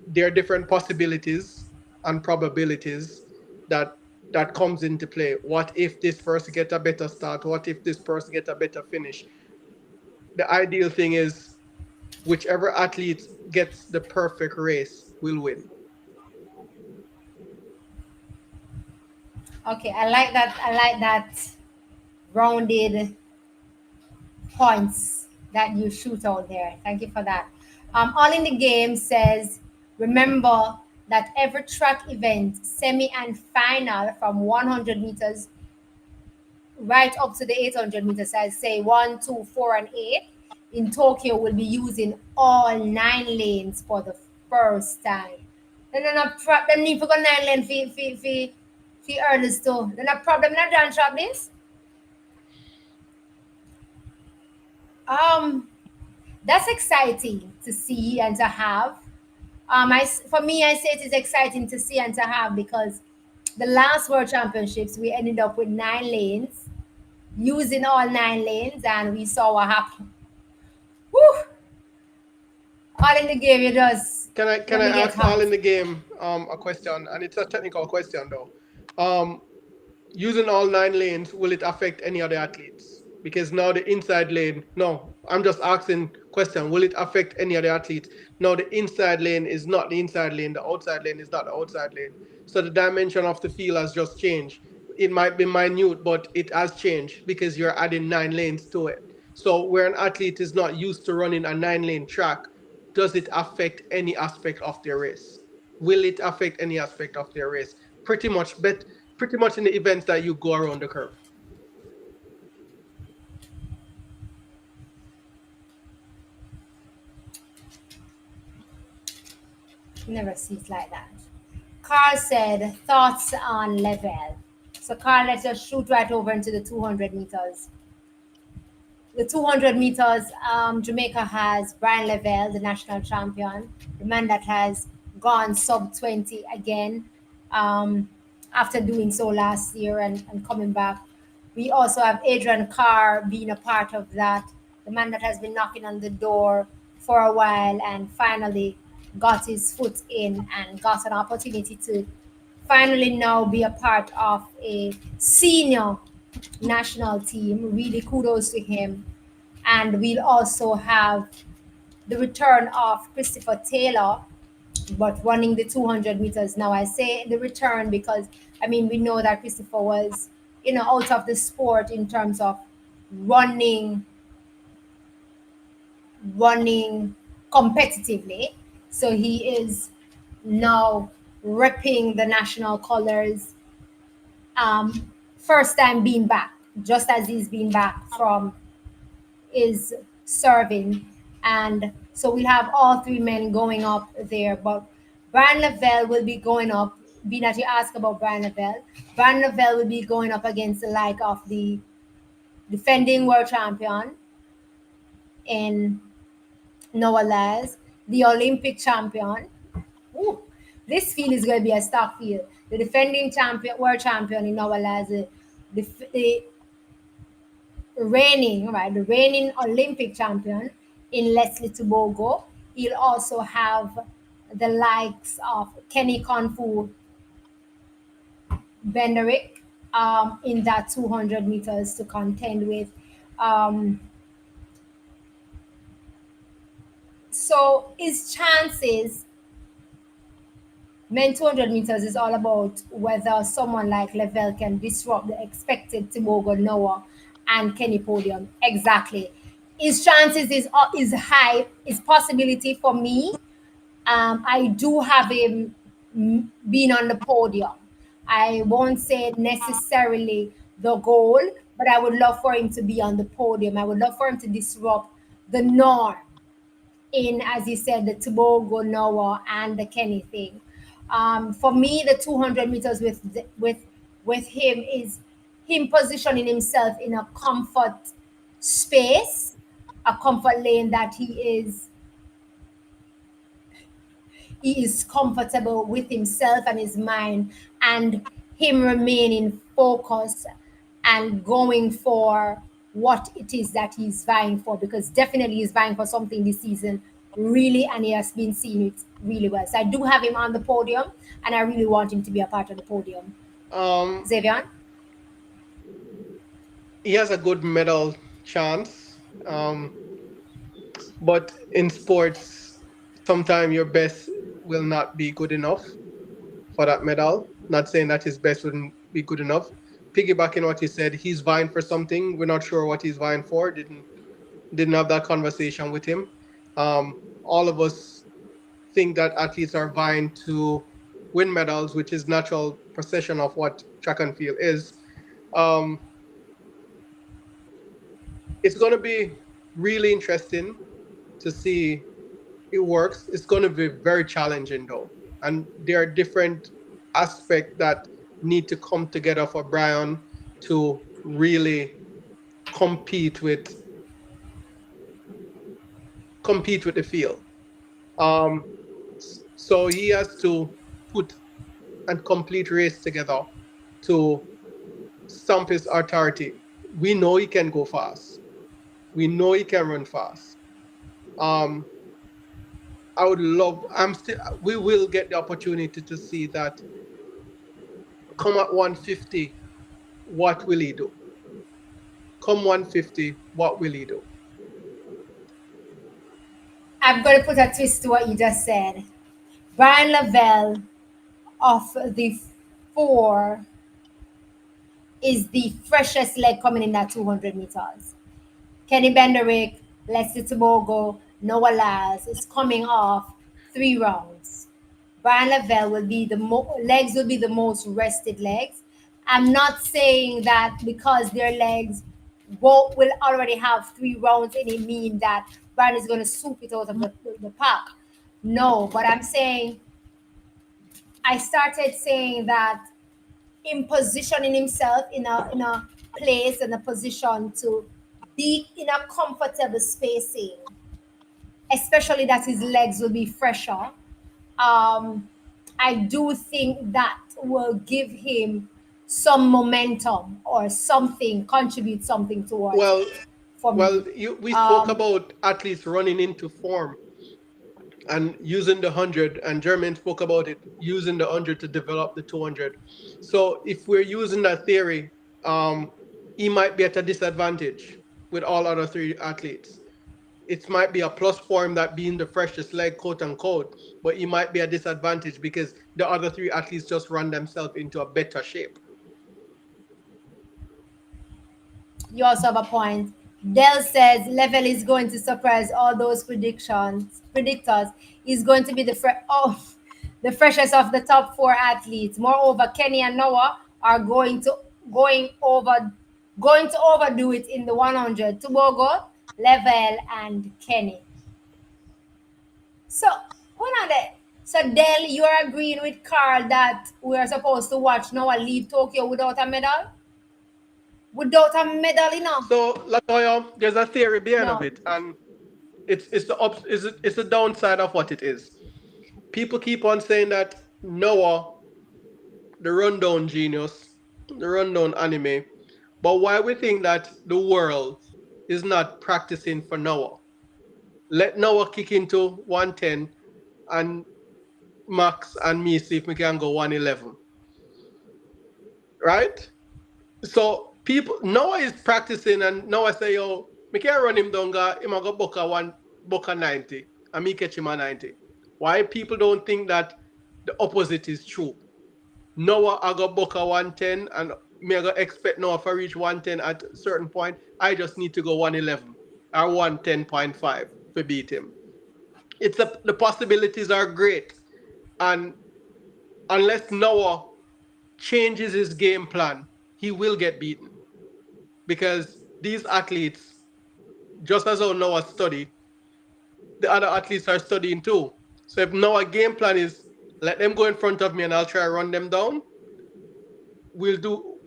there are different possibilities and probabilities that that comes into play. What if this person get a better start? What if this person get a better finish? The ideal thing is whichever athlete gets the perfect race will win. Okay, I like that. I like that rounded points that you shoot out there. Thank you for that. All in the game says, remember that every track event, semi and final from 100 meters right up to the 800 meters, I say 1, 2, 4, and 8, in Tokyo will be using all 9 lanes for the first time. Then them need to go 9 lane for earnest too. Then a problem not done shop this. Um that's exciting to see and to have. For me, I say it is exciting to see and to have because the last World Championships we ended up with 9 lanes, using all 9 lanes, and we saw what happened. Woo! All in the game, it does. Can Let I me get ask all hot. in the game a question, and it's a technical question though. Using all 9 lanes, will it affect any other athletes? Because now the inside lane, no, I'm just asking question, will it affect any other athletes? Now the inside lane is not the inside lane, the outside lane is not the outside lane. So the dimension of the field has just changed. It might be minute, but it has changed because you're adding 9 lanes to it. So where an athlete is not used to running a 9 lane track, does it affect any aspect of their race? Will it affect any aspect of their race? Pretty much in the events that you go around the curve. Never see it like that. Carl said, thoughts on level. So, Carl, let's just shoot right over into the 200 meters. The 200 meters, Jamaica has Brian Lavelle, the national champion, the man that has gone sub 20 again, um, after doing so last year and coming back. We also have Adrian Carr being a part of that, the man that has been knocking on the door for a while and finally got his foot in and got an opportunity to finally now be a part of a senior national team. Really kudos to him. And we'll also have the return of Christopher Taylor, but running the 200 meters. Now, I say the return because, I mean, we know that Christopher was, out of the sport in terms of running, running competitively. So he is now repping the national colors, first time being back, just as he's been back from is serving. And so we'll have all 3 men going up there. But Brian Lavelle will be going up, being that you ask about Brian Lavelle. Brian Lavelle will be going up against the like of the defending world champion in Noah Laz, the Olympic champion. Ooh, this field is going to be a stock field. The defending champion, world champion in Noah Laz, the reigning, right, the reigning Olympic champion in Leslie Tobogo. He'll also have the likes of Kenny Konfu Benderick, in that 200 meters to contend with. Um, so his chances, men 200 meters is all about whether someone like Lavelle can disrupt the expected Tobogo Noah and Kenny podium. Exactly. His chances is high, is possibility for me. I do have him being on the podium. I won't say necessarily the goal, but I would love for him to be on the podium. I would love for him to disrupt the norm in, as you said, the Tobago, Noah, and the Kenny thing. For me, the 200 meters with him is him positioning himself in a comfort space, a comfort lane that he is comfortable with himself and his mind, and him remaining focused and going for what it is that he's vying for, because definitely he's vying for something this season, really, and he has been seeing it really well. So I do have him on the podium, and I really want him to be a part of the podium. Um, Xavier? he has a good medal chance. But in sports, sometimes your best will not be good enough for that medal. Not saying that his best wouldn't be good enough. Piggybacking what he said, he's vying for something. We're not sure what he's vying for. Didn't have that conversation with him. All of us think that athletes are vying to win medals, which is natural procession of what track and field is. Um, it's going to be really interesting to see it works. It's going to be very challenging though, and there are different aspects that need to come together for Brian to really compete with compete with the field. Um, so he has to put and complete race together to stamp his authority. We know he can go fast. We know he can run fast. Um, I would love. I'm still. We will get the opportunity to see that come at 150. What will he do? Come 150. What will he do? I'm going to put a twist to what you just said. Brian Lavelle of the four is the freshest leg coming in that 200 meters. Kenny Benderick, Leslie Tobogo, Noah Lyles is coming off 3 rounds. Brian Lavelle will be legs will be the most rested legs. I'm not saying that because their legs will already have 3 rounds in it mean that Brian is going to soup it out of the pack. No, but I'm saying I started saying that him positioning himself in a place and a position to be in a comfortable spacing, especially that his legs will be fresher. Um, I do think that will give him some momentum or something, contribute something towards Well, it for me. we spoke Um, about athletes running into form and using the 100, and Jermaine spoke about it, using the 100 to develop the 200. So if we're using that theory, he might be at a disadvantage with all other three athletes. It might be a plus for him that being the freshest leg, quote unquote, but he might be a disadvantage because the other three athletes just run themselves into a better shape. you also have a point. Dell says level is going to surprise all those predictors. He's going to be the freshest of the top four athletes. Moreover, Kenny and Noah are going over going to overdo it in the 100. Tobogo, Level, and Kenny. So, hold on there. So, Dell, you are agreeing with Carl that we are supposed to watch Noah leave Tokyo without a medal? Without a medal, you know? So, Latoya, there's a theory behind of No. it, and it's the downside of what it is. People keep on saying that Noah, the rundown genius, the rundown anime, but why we think that the world is not practicing for Noah? Let Noah kick into 110 and Max and me see if we can go 111. Right? So people Noah is practicing and Noah say, yo, me can run him down, him a go buck a 90 and me catch him a 90. Why people don't think that the opposite is true? Noah I got buck a 110 and me I got expect Noah for reach 110 at a certain point. I just need to go 111 or 110.5 to beat him. The possibilities are great. And unless Noah changes his game plan, he will get beaten. Because these athletes, just as how Noah study, the other athletes are studying too. So if Noah game plan is let them go in front of me and I'll try to run them down,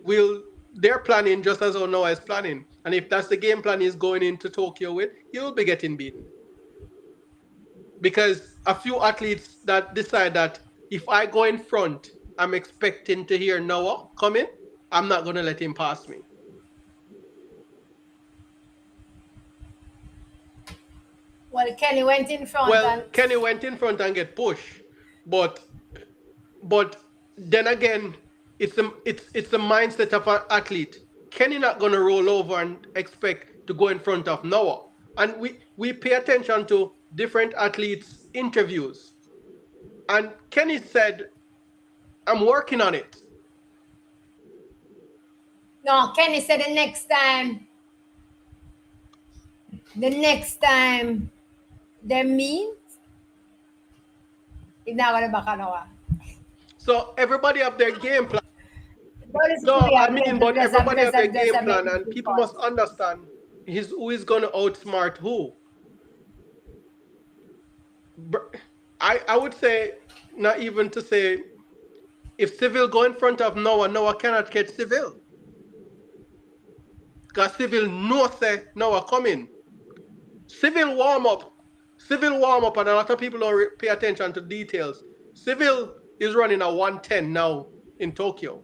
we'll they're planning just as Onoa is planning. And if that's the game plan he's going into Tokyo with, he will be getting beaten. Because a few athletes that decide that if I go in front, I'm expecting to hear Noah coming, I'm not going to let him pass me. Well, Kenny went in front Well, and Kenny went in front and get pushed, but but then again, it's the mindset of an athlete. Kenny not gonna roll over and expect to go in front of Noah. And we pay attention to different athletes' interviews. And Kenny said, "I'm working on it." no, Kenny said the next time they meet, he's not gonna back on Noah. So everybody have their game plan. But it's No, yeah, I mean, but everybody have their game doesn't make plan, me and feel people must positive. understand who is gonna outsmart who. I would say, not even to say, if Civil go in front of Noah, Noah cannot catch Civil. Because Civil know say Noah coming. Civil warm up. Civil warm up, and a lot of people don't pay attention to details. Civil is running a 110 now in Tokyo.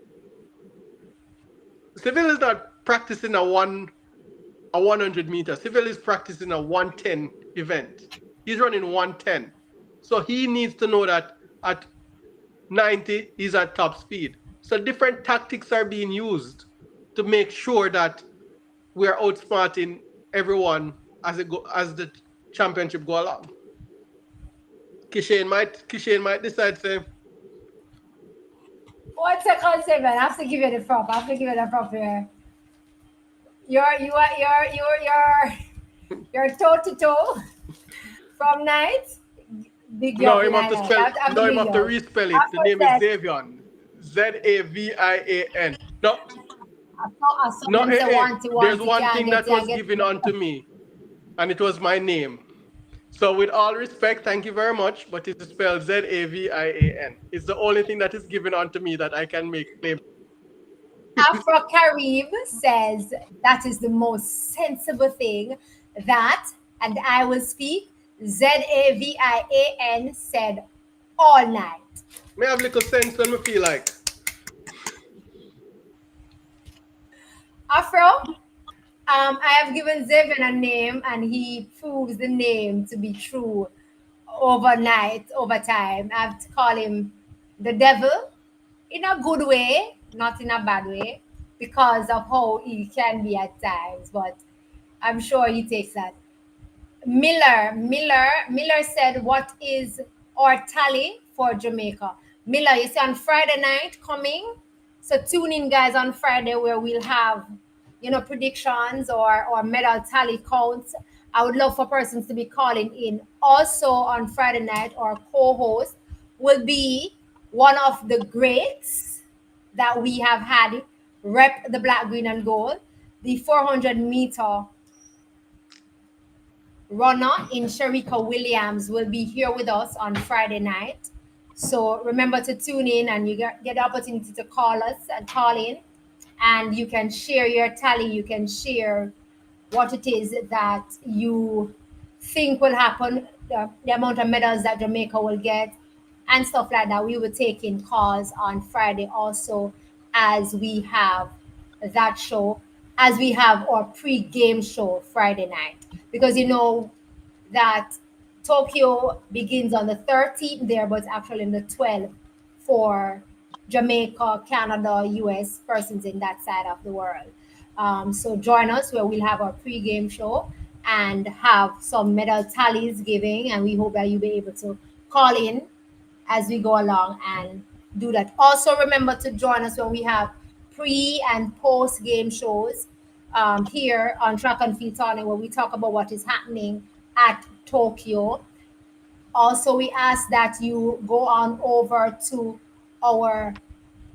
Civil is not practicing a 100 meter. Civil is practicing a 110 event. He's running 110. So he needs to know that at 90 he's at top speed. So different tactics are being used to make sure that we're outsmarting everyone as the championship go along. Kishane might decide say, What's a concept, man? I have to give you the prop. I have to give you the prop here. You're toe to toe from night. Big you no, up him in have night. to I spell have to no, him big you have to up. respell it. The After name is that, Zavian. Zavian. No, I saw no, them say there's wanty one can't thing get that you and was get given unto me, and it was my name. So, with all respect, thank you very much, but it is spelled Zavian. It's the only thing that is given unto me that I can make claim. Afro Carib says that is the most sensible thing that, and I will speak, Zavian said all night. May have little sense when me feel like. Afro, I have given Zevin a name and he proves the name to be true overnight, over time. I have to call him the devil in a good way, not in a bad way, because of how he can be at times. But I'm sure he takes that. Miller said, "What is our tally for Jamaica?" Miller, you see on Friday night coming, so tune in, guys, on Friday where we'll have, predictions or medal tally counts. I would love for persons to be calling in. Also on Friday night, our co-host will be one of the greats that we have had rep the black, green, and gold, the 400-meter runner in Sharika Williams will be here with us on Friday night. So remember to tune in and you get the opportunity to call us and call in and you can share your tally. You can share what it is that you think will happen, the amount of medals that Jamaica will get, and stuff like that. We will take in calls on Friday also as we have that show, as we have our pre-game show Friday night. Because that Tokyo begins on the 13th there, but actually on the 12th for Jamaica, Canada, US persons in that side of the world. So join us where we'll have our pre-game show and have some medal tallies giving, and we hope that you'll be able to call in as we go along and do that. Also, remember to join us when we have pre and post game shows here on Track and Field Tournament, where we talk about what is happening at Tokyo. Also, we ask that you go on over to our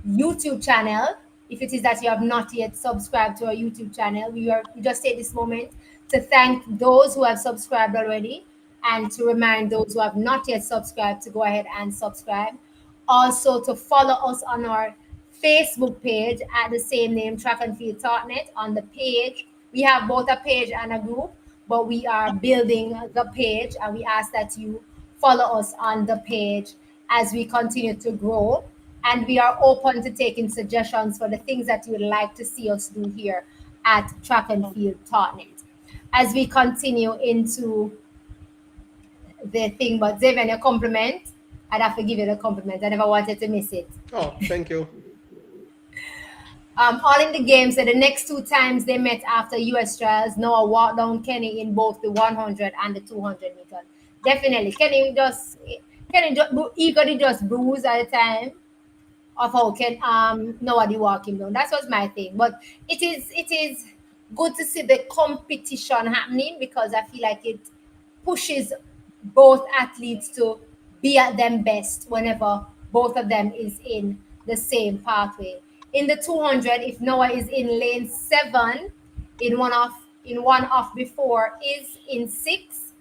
YouTube channel. If it is that you have not yet subscribed to our YouTube channel, we just take this moment to thank those who have subscribed already and to remind those who have not yet subscribed to go ahead and subscribe. Also, to follow us on our Facebook page at the same name, Track and Field Totnet. On the page, we have both a page and a group, but we are building the page, and we ask that you follow us on the page as we continue to grow. And we are open to taking suggestions for the things that you would like to see us do here at Track and Field Totnet. As we continue into the thing, but Xavier, your compliment, I'd have to give you the compliment. I never wanted to miss it. Oh, thank you. All in the game. So the next two times they met after US trials, Noah walked down Kenny in both the 100 and the 200 meters. Definitely, Kenny just eagerly just bruised at the time of how can nobody walk him down. That was my thing. But it is good to see the competition happening, because I feel like it pushes both athletes to be at them best whenever both of them is in the same pathway. In the 200, if Noah is in lane 7, in one off before is in 6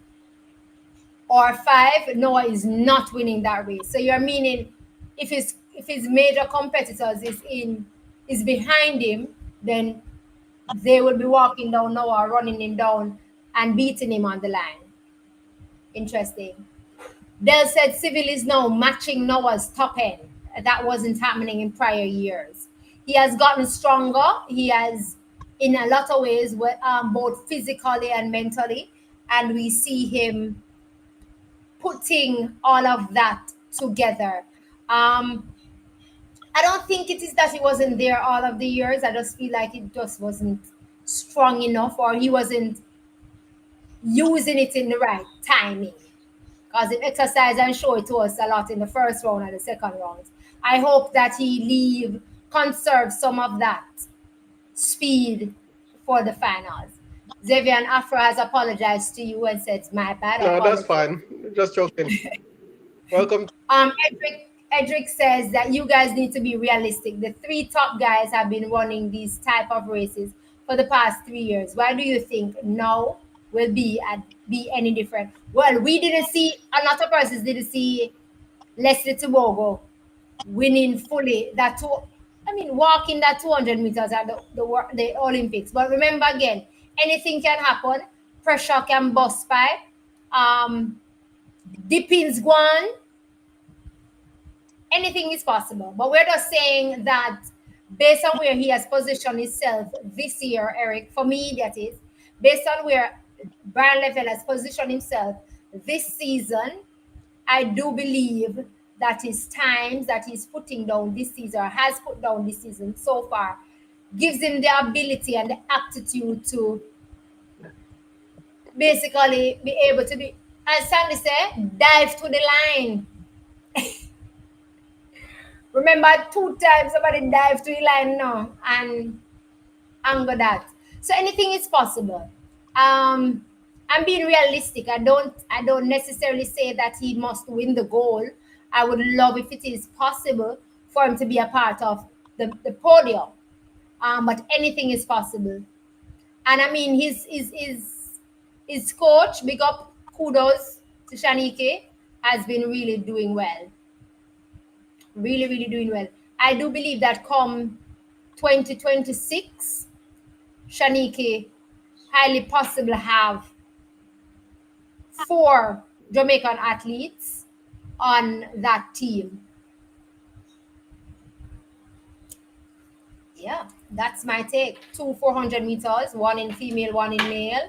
or 5, Noah is not winning that race. So you're meaning if his major competitors is behind him, then they will be walking down Noah, running him down, and beating him on the line. Interesting. Dell said Civil is now matching Noah's top end. That wasn't happening in prior years. He has gotten stronger. He has, in a lot of ways, both physically and mentally, and we see him putting all of that together. Um, I don't think it is that he wasn't there all of the years. I just feel like it just wasn't strong enough, or he wasn't using it in the right timing. Because it exercised and showed it to us a lot in the first round and the second round. I hope that he conserve some of that speed for the finals. Xavier and Afro has apologized to you and said, "My bad, No, that's apology." fine. Just joking. Welcome. Edric says that you guys need to be realistic. The three top guys have been running these type of races for the past 3 years. Why do you think now will be any different? Well, we didn't see, a lot of persons didn't see Leslie Tobogo winning fully that two. I mean, walking that 200 meters at the Olympics. But remember again, anything can happen. Pressure can bust by. Dippings go on, anything is possible. But we're just saying that based on where he has positioned himself this year, Eric, for me, that is, based on where Brian Level has positioned himself this season, I do believe that his times that he's putting down this season, or has put down this season so far, gives him the ability and the aptitude to basically be able to be, as Sandy said, dive to the line. Remember, 2 times somebody dived to the line now and anger that. So anything is possible. I'm being realistic. I don't necessarily say that he must win the goal. I would love if it is possible for him to be a part of the podium. But anything is possible. And I mean, his coach, big up, kudos to Shanike, has been really doing well. Really, really doing well. I do believe that come 2026, Shanike highly possible have 4 Jamaican athletes on that team. Yeah, that's my take. Two 400 meters, one in female, one in male.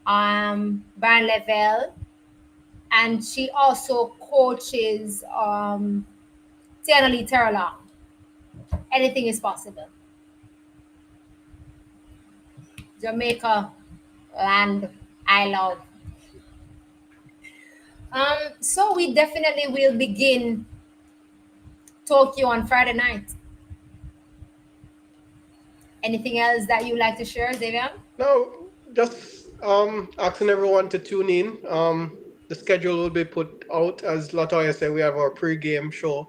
Brian Level, and she also coaches Tiana Lee Terralong. Anything is possible. Jamaica, land I love. So we definitely will begin Tokyo on Friday night. Anything else that you like to share, Xavier? No, just asking everyone to tune in. The schedule will be put out. As Latoya said, we have our pre-game show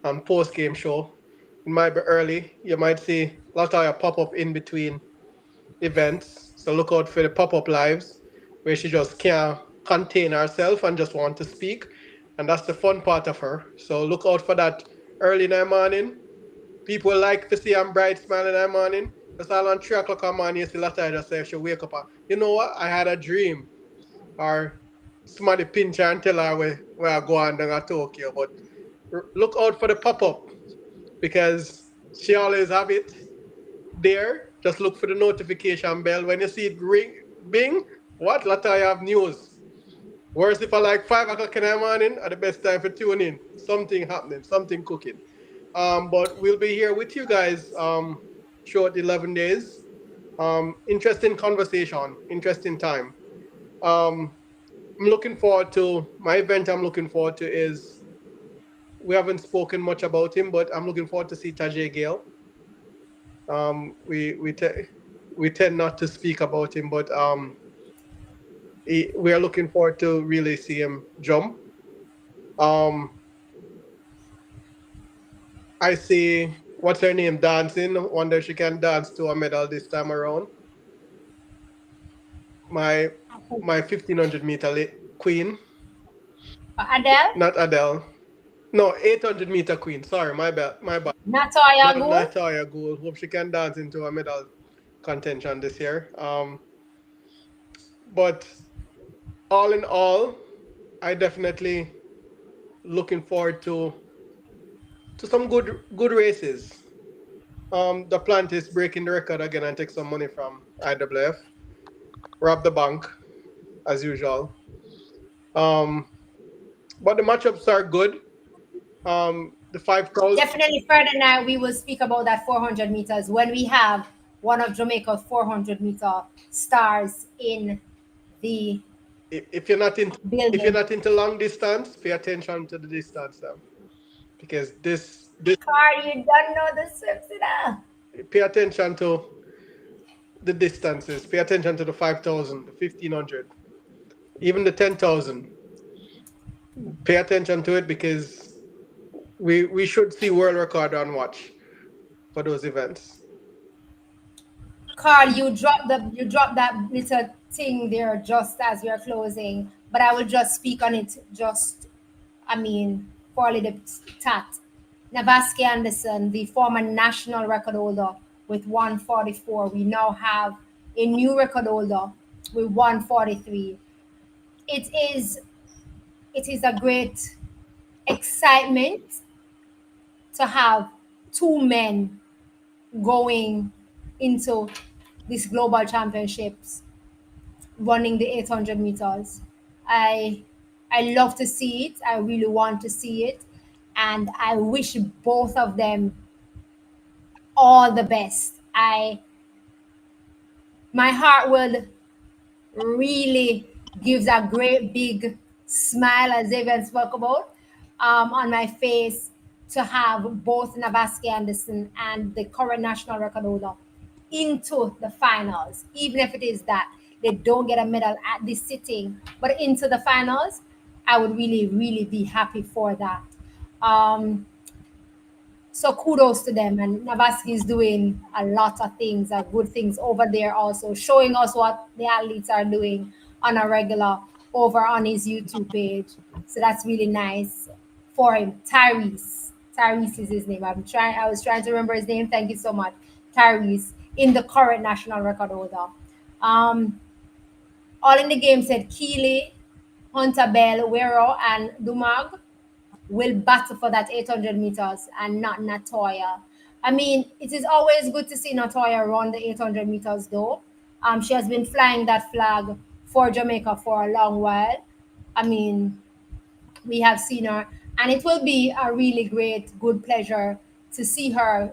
and post-game show. It might be early. You might see Latoya pop up in between events. So look out for the pop-up lives where she just can't contain herself and just want to speak. And that's the fun part of her. So look out for that early in the morning. People like to see I'm bright smiling in the morning. It's all on 3 o'clock in the morning. You see Latoya just say she wake up and, you know what? I had a dream. Or somebody pinch her and tell her where I go on down to Tokyo. But look out for the pop up because she always have it there. Just look for the notification bell. When you see it ring, bing, what? Latoya have news. Worse if I like 5 o'clock in the morning at the best time for tune in. Something happening, something cooking. But we'll be here with you guys short 11 days. Interesting conversation, interesting time. Um, I'm looking forward to my event. I'm looking forward to is we haven't spoken much about him, but I'm looking forward to see Tajay Gale. We tend not to speak about him, but we are looking forward to really see him jump. Um, I see what's her name dancing. Wonder if she can dance to a medal this time around. My my 1500 meter queen, Adele, not Adele. No, 800 meter queen. Sorry, my bad. My bad. Natoya Not Gould. Natalia Gould. Hope she can dance into a medal contention this year. But all in all, I definitely looking forward to some good races. The plant is breaking the record again and take some money from IWF. Rob the bank as usual. Um, but the matchups are good. The 5,000. Definitely further now, we will speak about that 400 meters when we have one of Jamaica's 400-meter stars in the If you're not into if you're building. not into long distance, pay attention to the distance now because this Car, you don't know the steps enough. pay attention to the distances. Pay attention to the 5,000, the 1,500, even the 10,000. Pay attention to it because we should see world record on watch for those events. Carl, you dropped that little thing there just as we are closing, but I will just speak on it just, I mean, for a little tat. Navaski Anderson, the former national record holder with 144, we now have a new record holder with 143. It is it is a great excitement to have two men going into these global championships running the 800 meters. I I love to see it. I really want to see it, and I wish both of them all the best. I My heart will really gives a great big smile, as Evan spoke about, on my face to have both Navaski Anderson and the current national record holder into the finals, even if it is that they don't get a medal at this sitting, but into the finals, I would really, really be happy for that. Um, so kudos to them, and Navaski is doing a lot of things, good things over there, also showing us what the athletes are doing on a regular over on his YouTube page. So that's really nice for him. Tyrese is his name. I was trying to remember his name. Thank you so much. Tyrese, in the current national record holder. um all in the game said Keely, Hunter Bell, Wero, and Dumag will battle for that 800 meters and not Natoya. I mean, it is always good to see Natoya run the 800 meters though. She has been flying that flag for Jamaica for a long while. I mean, we have seen her, and it will be a really great, good pleasure to see her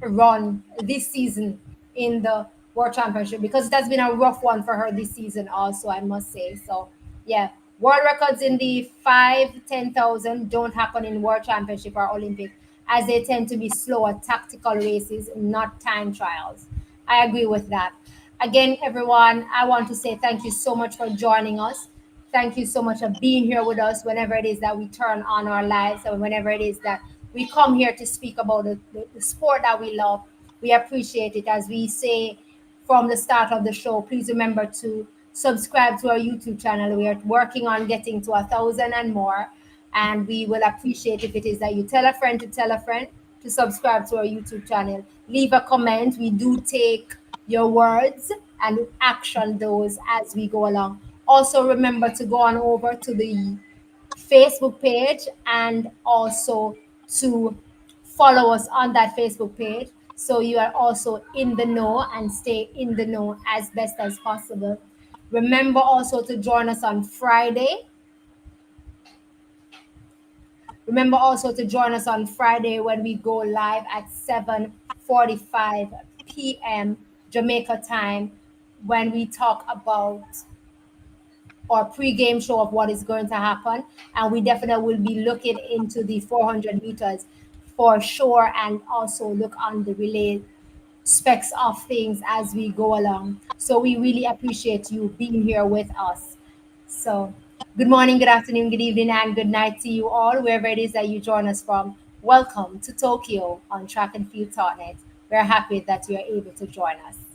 run this season in the World Championship, because it has been a rough one for her this season also, I must say. So yeah, world records in the 5, 10,000 don't happen in World Championship or Olympic, as they tend to be slower tactical races, not time trials. I agree with that. Again, everyone, I want to say thank you so much for joining us. Thank you so much for being here with us whenever it is that we turn on our lives, and whenever it is that we come here to speak about the sport that we love. We appreciate it. As we say from the start of the show, please remember to subscribe to our YouTube channel. We are working on getting to 1,000 and more. And we will appreciate if it is that you tell a friend to tell a friend. to subscribe to our YouTube channel. Leave a comment. We do take your words and action those as we go along. Also, remember to go on over to the Facebook page and also to follow us on that Facebook page so you are also in the know and stay in the know as best as possible. Remember also to join us on Friday. Remember also to join us on Friday when we go live at 7:45 p.m. Jamaica time when we talk about our pre-game show of what is going to happen, and we definitely will be looking into the 400 meters for sure, and also look on the relay specs of things as we go along. So we really appreciate you being here with us. So good morning, good afternoon, good evening, and good night to you all, wherever it is that you join us from. Welcome to Tokyo on Track and Field Talknet. We're happy that you're able to join us.